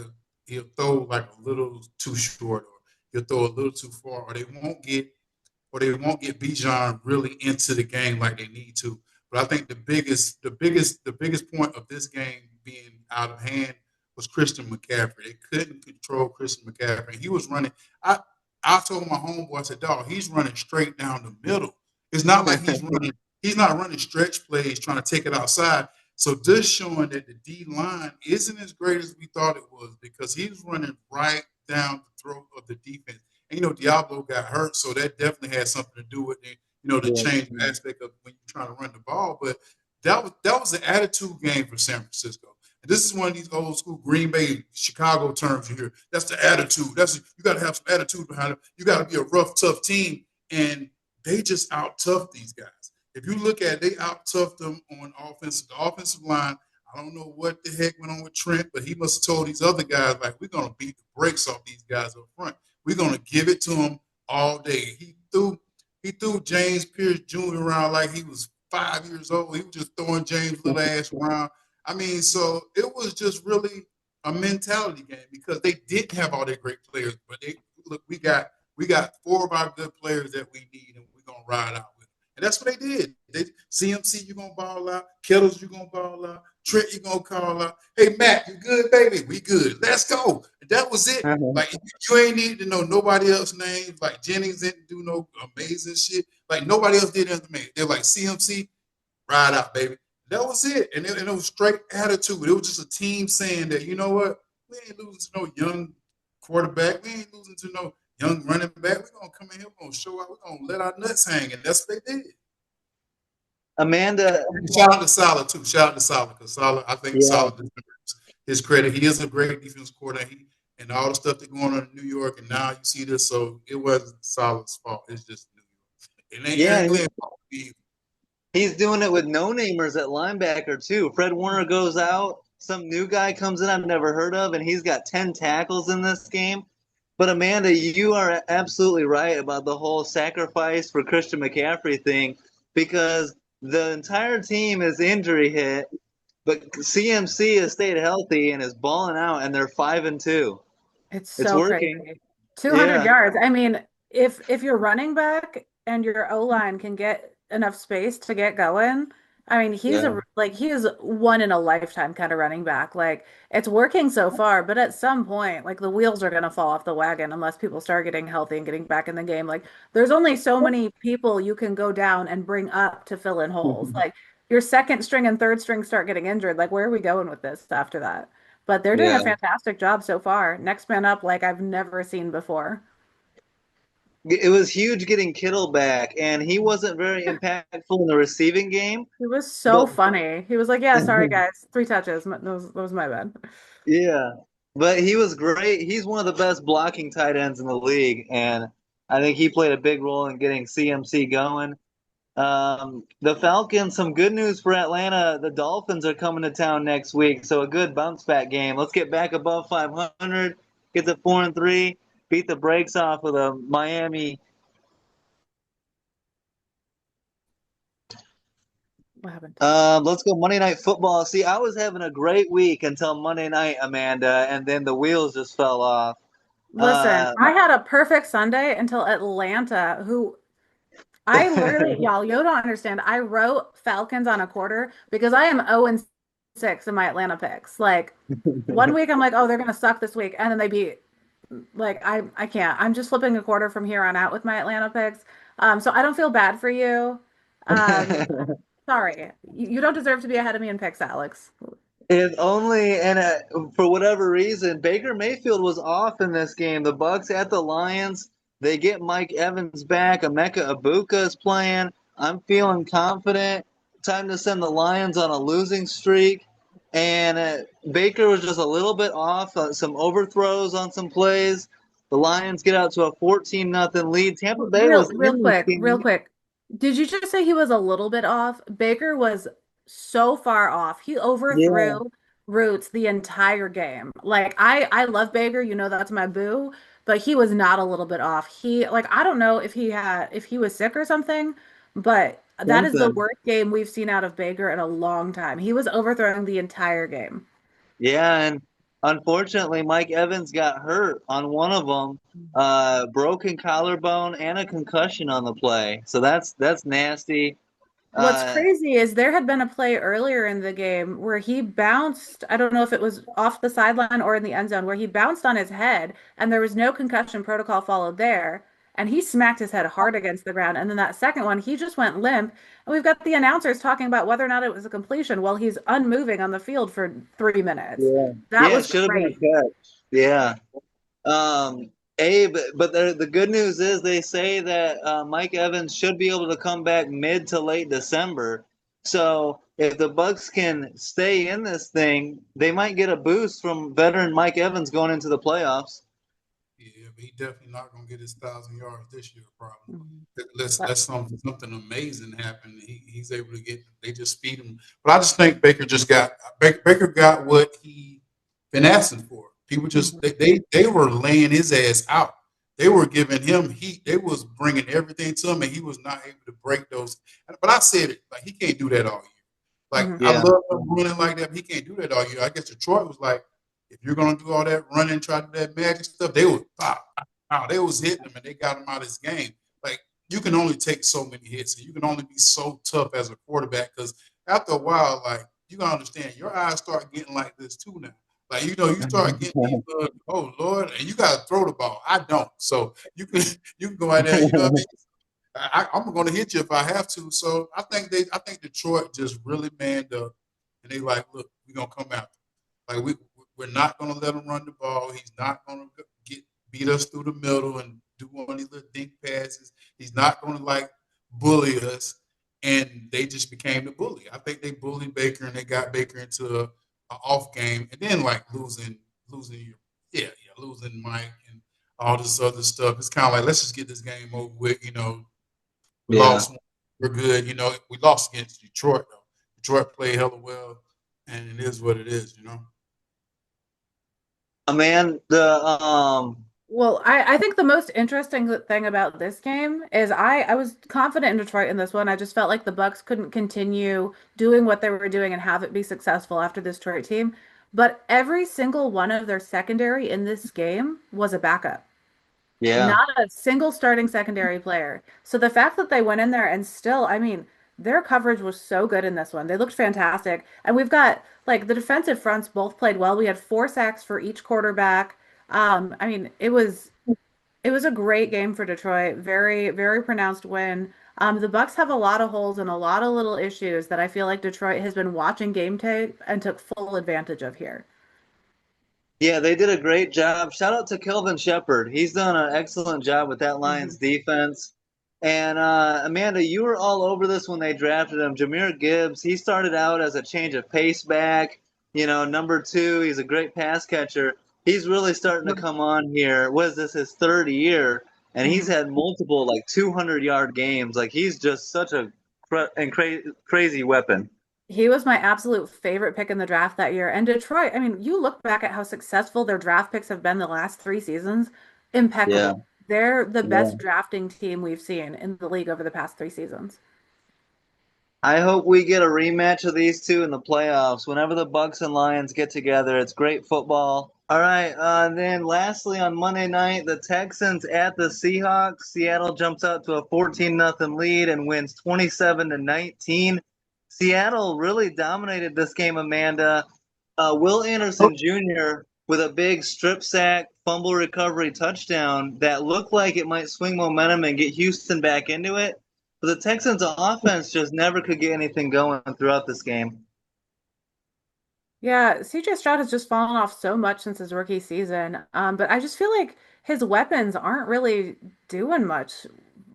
he'll throw like a little too short, or he'll throw a little too far, or they won't get Bijan really into the game like they need to. But I think the biggest point of this game being out of hand was Christian McCaffrey. They couldn't control Christian McCaffrey. He was running. I told my homeboy, I said, dog, he's running straight down the middle. It's not like he's not running stretch plays trying to take it outside. So this showing that the D line isn't as great as we thought it was because he's running right down the throat of the defense. And Diablo got hurt, so that definitely had something to do with it. The Yeah. change aspect of when you're trying to run the ball. But that was an attitude game for San Francisco. And this is one of these old school Green Bay, Chicago terms you hear. That's the attitude. You got to have some attitude behind it. You got to be a rough, tough team. And they just out tough these guys. If you look at it, they out toughed them on offense. The offensive line, I don't know what the heck went on with Trent, but he must have told these other guys, like, we're going to beat the brakes off these guys up front. We're going to give it to them all day. He threw James Pierce Jr. around like he was 5 years old. He was just throwing James' little ass around. I mean, so it was just really a mentality game because they didn't have all their great players, but we got 4 of our good players that we need, and we're gonna ride out with them. And that's what they did. CMC, you're gonna ball out. Kettles, you're gonna ball out. Trent, you're gonna call out. Hey, Matt, you good, baby? We good. Let's go. And that was it. Like, you ain't need to know nobody else's names. Like, Jennings didn't do no amazing shit. Like, nobody else did anything. They're like, CMC, ride out, baby. That was it. And it was straight attitude. It was just a team saying that, you know what? We ain't losing to no young quarterback. We ain't losing to no young running back. We're going to come in here. We're going to show out. We're going to let our nuts hang. And that's what they did. Amanda. Shout out to Saleh, too. Shout out to Saleh. Because Saleh, I think Saleh deserves his credit. He is a great defense coordinator. And all the stuff that's going on in New York. And now you see this. So it wasn't Saleh's fault. It's just New York. It ain't Aaron Glenn's fault either. He's doing it with no-namers at linebacker, too. Fred Warner goes out. Some new guy comes in I've never heard of, and he's got 10 tackles in this game. But, Amanda, you are absolutely right about the whole sacrifice for Christian McCaffrey thing because the entire team is injury hit, but CMC has stayed healthy and is balling out, and they're 5-2. It's It's so working. crazy. 200 Yeah. yards. I mean, if your running back and your O-line can get enough space to get going, I mean, he is one in a lifetime kind of running back. Like, it's working so far, but at some point, like, the wheels are going to fall off the wagon unless people start getting healthy and getting back in the game. Like, there's only so many people you can go down and bring up to fill in holes. Like, your second string and third string start getting injured. Like, where are we going with this after that? But they're doing a Yeah. fantastic job so far. Next man up, like I've never seen before. It was huge getting Kittle back, and he wasn't very impactful in the receiving game. He was so But funny. He was like, "Yeah, sorry guys, 3 touches. That was my bad." yeah, but he was great. He's one of the best blocking tight ends in the league, and I think he played a big role in getting CMC going. The Falcons, some good news for Atlanta. The Dolphins are coming to town next week, so a good bounce back game. Let's get back above 500, get to 4-3, beat the brakes off of the Miami. What happened? Let's go Monday Night Football. See, I was having a great week until Monday night, Amanda, and then the wheels just fell off. Listen, I had a perfect Sunday until Atlanta, who I literally, y'all, you don't understand. I wrote Falcons on a quarter because I am 0-6 in my Atlanta picks. Like, one week I'm like, oh, they're gonna suck this week, and then they beat. Like, I can't. I'm just flipping a quarter from here on out with my Atlanta picks. So I don't feel bad for you. Um, Sorry, you don't deserve to be ahead of me in picks, Alex. If only, and for whatever reason, Baker Mayfield was off in this game. The Bucks at the Lions, they get Mike Evans back. Emeka Ibuka is playing. I'm feeling confident. Time to send the Lions on a losing streak. And Baker was just a little bit off. Some overthrows on some plays. The Lions get out to a 14-0 lead. Tampa Bay was Real in this quick, real game. quick. Did you just say he was a little bit off? Baker was so far off. He Yeah, overthrew Roots the entire game. Like, I love Baker, you know that's my boo, but he was not a little bit off. He, like, I don't know if he was sick or something, but that is the something. worst game we've seen out of Baker in a long time. He was overthrowing the entire game. Yeah, and unfortunately, Mike Evans got hurt on one of them, broken collarbone and a concussion on the play. So that's nasty. What's Uh, crazy is there had been a play earlier in the game where he bounced, I don't know if it was off the sideline or in the end zone, where he bounced on his head and there was no concussion protocol followed there. and he smacked his head hard against the ground. And then that second one, he just went limp. And we've got the announcers talking about whether or not it was a completion while he's unmoving on the field for 3 minutes. Yeah. That Yeah, it was should have been a great. catch. Yeah. Abe, but the good news is they say that Mike Evans should be able to come back mid to late December. So if the Bucks can stay in this thing, they might get a boost from veteran Mike Evans going into the playoffs. Yeah, but he definitely not gonna get his 1,000 yards this year, probably. Mhm. Let's something amazing happen. He's able to get. They just feed him. But I just think Baker got what he been asking for. People just Mhm. they were laying his ass out. They were giving him heat. They was bringing everything to him, and he was not able to break those. But I said it like he can't do that all year. Like Mhm. I Yeah. love him running like that. But he can't do that all year. I guess Detroit was like, if you're gonna do all that running, try to do that magic stuff, they would they was hitting him and they got him out of his game. Like you can only take so many hits and you can only be so tough as a quarterback because after a while, like you gotta understand, your eyes start getting like this too now. Like you start getting these, oh Lord, and you gotta throw the ball. I don't, so you can go out there. You know what I mean? I'm going to hit you if I have to. So I think Detroit just really manned up, and they like, look, we're gonna come after. Like we're not going to let him run the ball. He's not going to get beat us through the middle and do one of these little dink passes. He's not going to like bully us. And they just became the bully. I think they bullied Baker and they got Baker into a off game, and then like losing losing Mike and all this other stuff. It's kind of like let's just get this game over with. We Yeah. lost. We're good. We lost against Detroit though. Detroit played hella well, and it is what it is. Man, Well, I think the most interesting thing about this game is I was confident in Detroit in this one. I just felt like the Bucks couldn't continue doing what they were doing and have it be successful after this Detroit team. But every single one of their secondary in this game was a backup. yeah. Not a single starting secondary player. So the fact that they went in there and still, I mean, their coverage was so good in this one. They looked fantastic. And we've got like the defensive fronts both played well. We had 4 sacks for each quarterback. I mean, it was a great game for Detroit. Very, very pronounced win. The Bucks have a lot of holes and a lot of little issues that I feel like Detroit has been watching game tape and took full advantage of here. Yeah, they did a great job. Shout out to Kelvin Shepard. He's done an excellent job with that Mhm. Lions defense. And Amanda, you were all over this when they drafted him. Jahmyr Gibbs, he started out as a change of pace back, number 2. He's a great pass catcher. He's really starting to come on here. Was this his third year? And he's Mhm. had multiple 200-yard games. Like he's just such a crazy weapon. He was my absolute favorite pick in the draft that year. And Detroit, I mean, you look back at how successful their draft picks have been the last 3 seasons, Yeah. impeccable. They're the Yeah. best drafting team we've seen in the league over the past 3 seasons. I hope we get a rematch of these two in the playoffs. Whenever the Bucks and Lions get together, it's great football. All right, then lastly on Monday night, the Texans at the Seahawks. Seattle jumps out to a 14-0 lead and wins 27-19. Seattle really dominated this game, Amanda. Will Anderson Jr. with a big strip sack, fumble recovery touchdown that looked like it might swing momentum and get Houston back into it. But the Texans' offense just never could get anything going throughout this game. Yeah, CJ Stroud has just fallen off so much since his rookie season. But I just feel like his weapons aren't really doing much.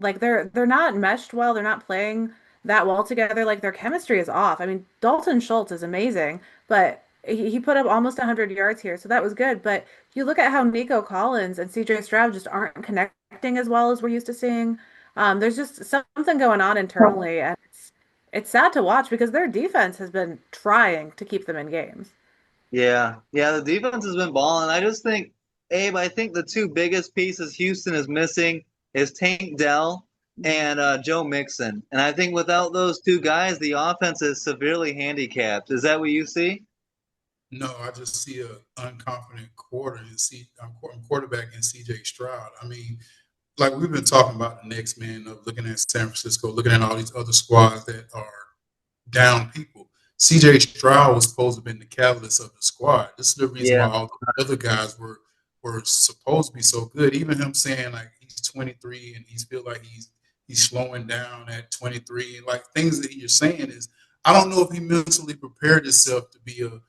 Like they're not meshed well. They're not playing that well together. Like their chemistry is off. I mean, Dalton Schultz is amazing, but he put up almost 100 yards here, so that was good. But you look at how Nico Collins and CJ Stroud just aren't connecting as well as we're used to seeing. There's just something going on internally, and it's sad to watch because their defense has been trying to keep them in games. Yeah, the defense has been balling. I just think, Abe, I think the two biggest pieces Houston is missing is Tank Dell and Joe Mixon. And I think without those two guys, the offense is severely handicapped. Is that what you see? No, I just see a unconfident quarterback in C.J. Stroud. I mean, like we've been talking about the next man of looking at San Francisco, looking at all these other squads that are down people. C.J. Stroud was supposed to have been the catalyst of the squad. This is the reason why Yeah. all the other guys were supposed to be so good. Even him saying like he's 23 and he's feel like he's slowing down at 23, and like things that you're saying is I don't know if he mentally prepared himself to be a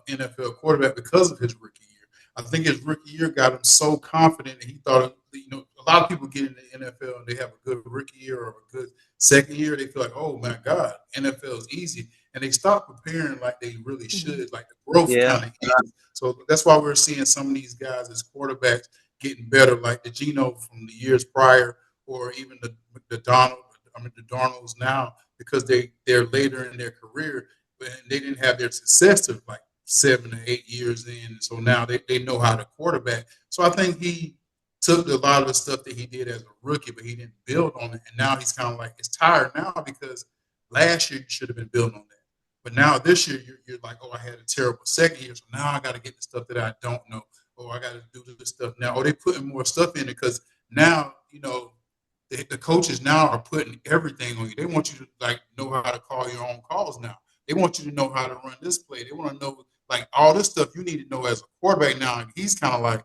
NFL quarterback because of his rookie year. I think his rookie year got him so confident that he thought, a lot of people get in the NFL and they have a good rookie year or a good second year. They feel like, oh my God, NFL is easy. And they stop preparing like they really should. Like the growth Yeah. kind of is. So that's why we're seeing some of these guys as quarterbacks getting better, like the Geno from the years prior, or even the Darnolds now, because they're later in their career and they didn't have their success to like 7 or 8 years in. So now they know how to quarterback. So I think he took a lot of the stuff that he did as a rookie, but he didn't build on it. And now he's kind of like, it's tired now because last year you should have been building on that. But now this year you're like, oh, I had a terrible second year, so now I got to get the stuff that I don't know. Oh, I got to do this stuff now. Oh, they putting more stuff in it because now, the coaches now are putting everything on you. They want you to like know how to call your own calls now. They want you to know how to run this play. They want to know like all this stuff you need to know as a quarterback now. And he's kind of like,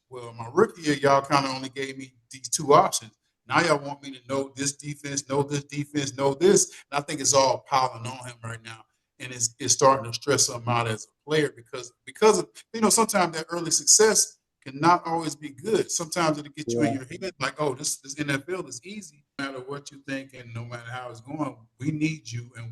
well, my rookie year, y'all kind of only gave me these two options. Now y'all want me to know this defense, know this. And I think it's all piling on him right now. And it's starting to stress him out as a player because of, sometimes that early success cannot always be good. Sometimes it'll get you in your head like, oh, this NFL is easy. No matter what you think and no matter how it's going, we need you. And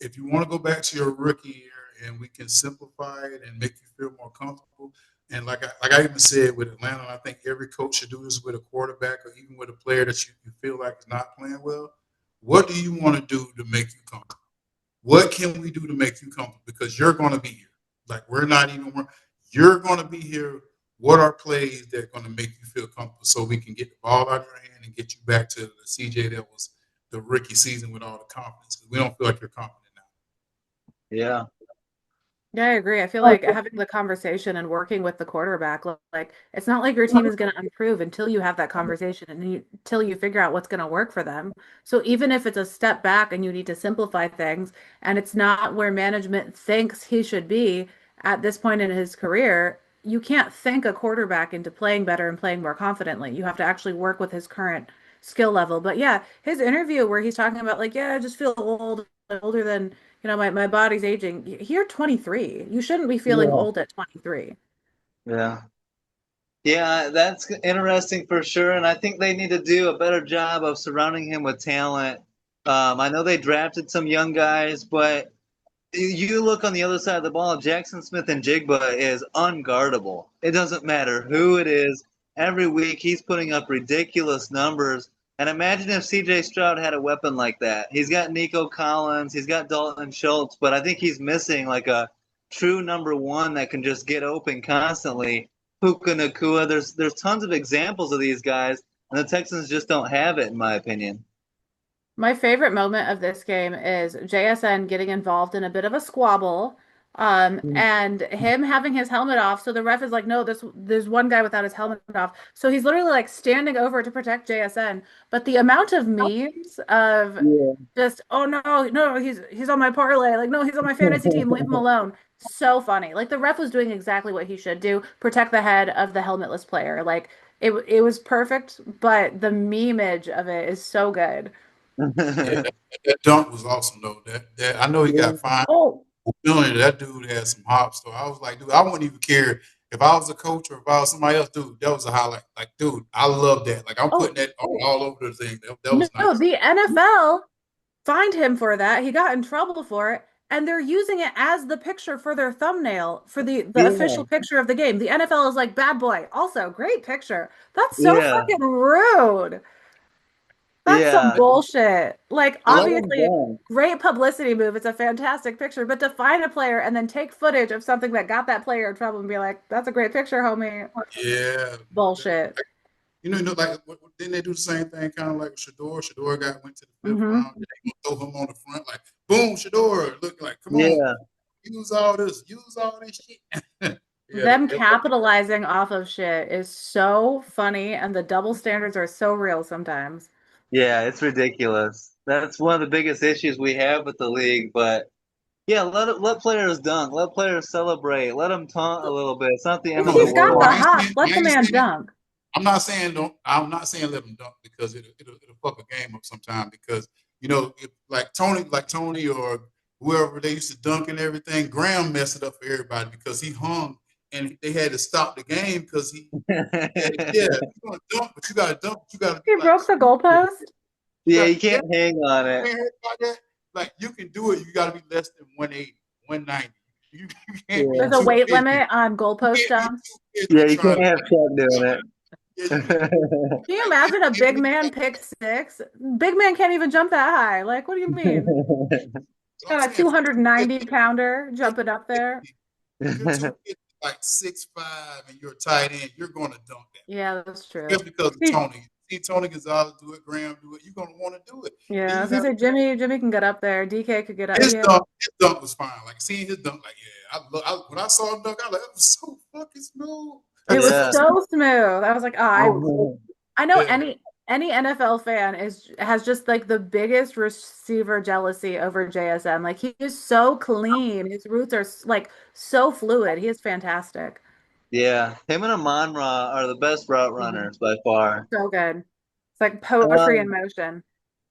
if you want to go back to your rookie year and we can simplify it and make you feel more comfortable. And like I even said with Atlanta, I think every coach should do this with a quarterback or even with a player that you feel like is not playing well. What do you want to do to make you comfortable? What can we do to make you comfortable? Because you're going to be here. Like you're going to be here. What are plays that are going to make you feel comfortable so we can get the ball out of your hand and get you back to the CJ that was the rookie season with all the confidence? Because we don't feel like you're confident now. Yeah. Yeah, I agree. I feel like having the conversation and working with the quarterback, like it's not like your team is going to improve until you have that conversation and until you figure out what's going to work for them. So even if it's a step back and you need to simplify things and it's not where management thinks he should be at this point in his career, you can't think a quarterback into playing better and playing more confidently. You have to actually work with his current skill level. But yeah, his interview where he's talking about like, yeah, I just feel older than my body's aging. You're 23. You shouldn't be feeling old at 23. Yeah. Yeah, that's interesting for sure. And I think they need to do a better job of surrounding him with talent. I know they drafted some young guys, but you look on the other side of the ball, Jackson Smith and Jigba is unguardable. It doesn't matter who it is. Every week he's putting up ridiculous numbers. And imagine if CJ Stroud had a weapon like that. He's got Nico Collins, he's got Dalton Schultz, but I think he's missing like a true number one that can just get open constantly. Puka Nakua. There's tons of examples of these guys, and the Texans just don't have it, in my opinion. My favorite moment of this game is JSN getting involved in a bit of a squabble, and him having his helmet off. So the ref is like, no, there's one guy without his helmet off. So he's literally like standing over to protect JSN. But the amount of memes of just, oh no, he's on my parlay. Like, no, he's on my fantasy team. Leave him alone. So funny. Like the ref was doing exactly what he should do, protect the head of the helmetless player. Like it was perfect, but the memeage of it is so good. Yeah, that dunk was awesome though. That I know he got fined. Oh, Feeling that dude had some hops though. I was like, dude, I wouldn't even care if I was a coach or if I was somebody else. Dude, that was a highlight. Like, dude, I love that. Like, I'm putting that all over the thing. That was no, nice. the NFL fined him for that. He got in trouble for it, and they're using it as the picture for their thumbnail for the official picture of the game. The NFL is like, bad boy. Also, great picture. That's so Yeah, fucking rude. That's some yeah. bullshit. Like, Let him obviously, go. great publicity move. It's a fantastic picture, but to find a player and then take footage of something that got that player in trouble and be like, that's a great picture, homie. Yeah. Bullshit. Like didn't they do the same thing kind of like Shador? Shador went to the fifth Hmm. round. They throw him on the front like, boom, Shador. Look like, come on, Yeah, use all this shit. Yeah, Them capitalizing off of shit is so funny, and the double standards are so real sometimes. yeah. It's ridiculous. That's one of the biggest issues we have with the league. But yeah, let players dunk. Let players celebrate. Let them taunt a little bit. It's not the end of the He's got Well, the world. hops. Let I the ain't man saying dunk. I'm not saying let them dunk because it'll fuck a game up sometime because if, like Tony or whoever they used to dunk and everything. Graham messed it up for everybody because he hung and they had to stop the game because yeah, you're gonna dunk, but you gotta dunk. You gotta be He like broke the goalpost. you Yeah, gotta you be can't hang on it. about that. Like you can do it. You gotta be less than 180, 190. You can't be There's a Yeah. weight 250. limit on You goalpost can't be dumps. Yeah, 250 you trying can't to have Chuck doing it. yeah, you can Can you like imagine a big you man pick six? Big man can't even jump that high. Like, what do you mean? I'm Got a saying if you're 290 250, pounder jumping up there. if you're 250, like 6'5", and you're a tight end, you're going to dunk that. Yeah, that's Just true. because of See, Tony. See Tony Gonzalez do it, Graham do it, you're going to want to do it. yeah, Then I you was gonna have say Jimmy can get up there. DK could get up. his Yeah. dunk. His dunk was fine. Like seeing his dunk, like when I saw him dunk, I was like, that was so fucking smooth. It That's was so Yeah. smooth. so smooth. I was like, I know Yeah. any NFL fan has just like the biggest receiver jealousy over JSN. Like he is so clean. His routes are like so fluid. He is fantastic. Yeah. Him and Amon-Ra are the best route Mhm. runners by far. So good. It's like poetry in Um, motion.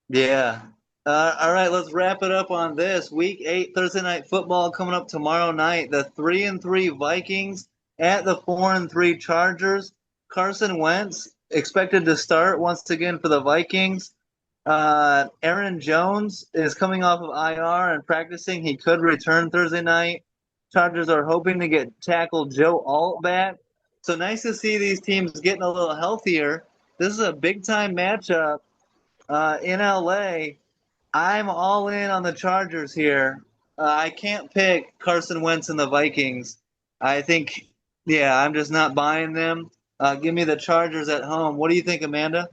yeah. All right, let's wrap it up on this. Week 8 Thursday night football coming up tomorrow night. The 3-3 Vikings at the 4-3 Chargers. Carson Wentz expected to start once again for the Vikings. Aaron Jones is coming off of IR and practicing. He could return Thursday night. Chargers are hoping to get tackle Joe Alt back. So nice to see these teams getting a little healthier. This is a big time matchup in LA. I'm all in on the Chargers here. I can't pick Carson Wentz and the Vikings. I think, yeah, I'm just not buying them. Give me the Chargers at home. What do you think, Amanda?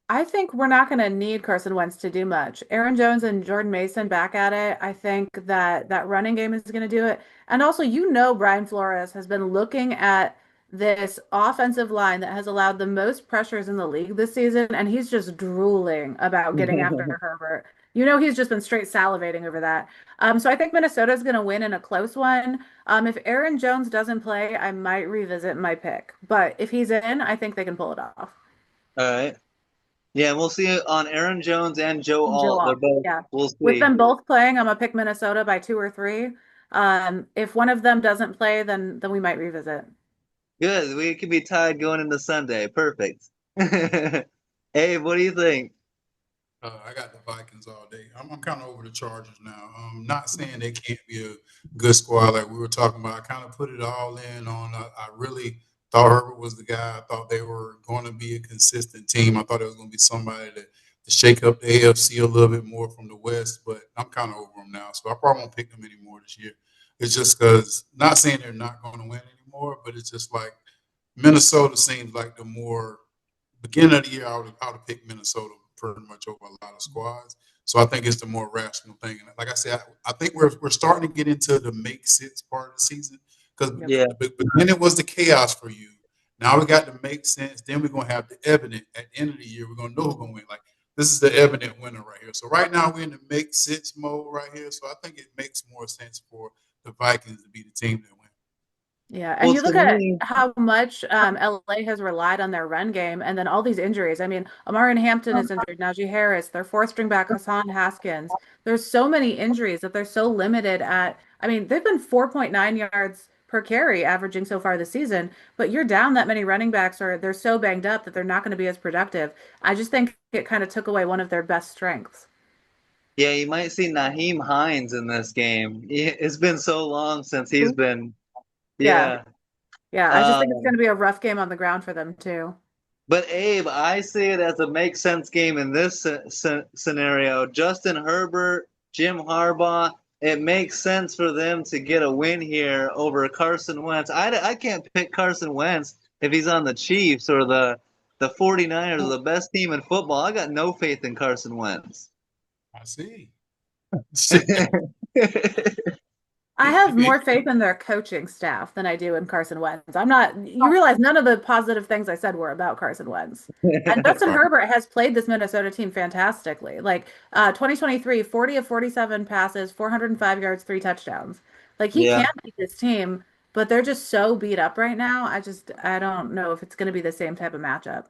I think we're not going to need Carson Wentz to do much. Aaron Jones and Jordan Mason back at it. I think that that running game is going to do it. And also, Brian Flores has been looking at this offensive line that has allowed the most pressures in the league this season, and he's just drooling about getting after Herbert. He's just been straight salivating over that. So I think Minnesota is going to win in a close one. If Aaron Jones doesn't play, I might revisit my pick. But if he's in, I think they can pull it off. All right. Yeah, we'll see it on Aaron Jones and Joe Joe Alt. They're Alt. both. Yeah. We'll With see. them both playing, I'm gonna pick Minnesota by 2 or 3. If one of them doesn't play, then we might revisit. Good. We could be tied going into Sunday. Perfect. Hey, what do you think? I got the Vikings all day. I'm kind of over the Chargers now. I'm not saying they can't be a good squad like we were talking about. I kind of put it all in on. I really thought Herbert was the guy. I thought they were going to be a consistent team. I thought it was going to be somebody to shake up the AFC a little bit more from the West. But I'm kind of over them now, so I probably won't pick them anymore this year. It's just because not saying they're not going to win anymore, but it's just like Minnesota seems like the more beginning of the year, I would have picked Minnesota pretty much over a lot of squads. So I think it's the more rational thing. And like I said, I think we're starting to get into the make sense part of the season because Yep. Yeah. then it was the chaos for you. Now we got the make sense. Then we're gonna have the evident at the end of the year. We're gonna know who's gonna win. Like this is the evident winner right here. So right now we're in the make sense mode right here. So I think it makes more sense for the Vikings to be the team that wins. Yeah, and Well, you to look at me, how much LA has relied on their run game, and then all these injuries. I mean, Amarian Hampton is injured, Najee Harris, their fourth string back Hassan Haskins. There's so many injuries that they're so limited at. I mean, they've been 4.9 yards per carry averaging so far this season, but you're down that many running backs, or they're so banged up that they're not going to be as productive. I just think it kind of took away one of their best strengths. yeah, you might see Naheem Hines in this game. It's been so long since he's been. Yeah, Yeah. yeah. I just think it's going Um, to be a rough game on the ground for them too. but Abe, I see it as a make sense game in this scenario. Justin Herbert, Jim Harbaugh. It makes sense for them to get a win here over Carson Wentz. I can't pick Carson Wentz if he's on the Chiefs or the 49ers, the best team in football. I got no faith in Carson Wentz. I see. I have more faith in their coaching staff than I do in Carson Wentz. You realize none of the positive things I said were about Carson Wentz. And Justin Right. Herbert has played this Minnesota team fantastically. Like 2023, 40 of 47 passes, 405 yards, 3 touchdowns. Like he can Yeah. beat this team, but they're just so beat up right now. I don't know if it's going to be the same type of matchup.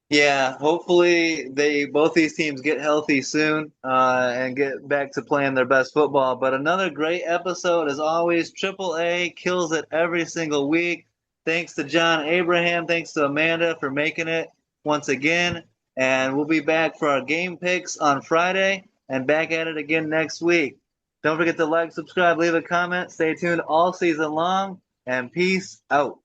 Yeah, hopefully both these teams get healthy soon and get back to playing their best football. But another great episode, as always. Triple A kills it every single week. Thanks to John Abraham. Thanks to Amanda for making it once again. And we'll be back for our game picks on Friday and back at it again next week. Don't forget to like, subscribe, leave a comment. Stay tuned all season long, and peace out.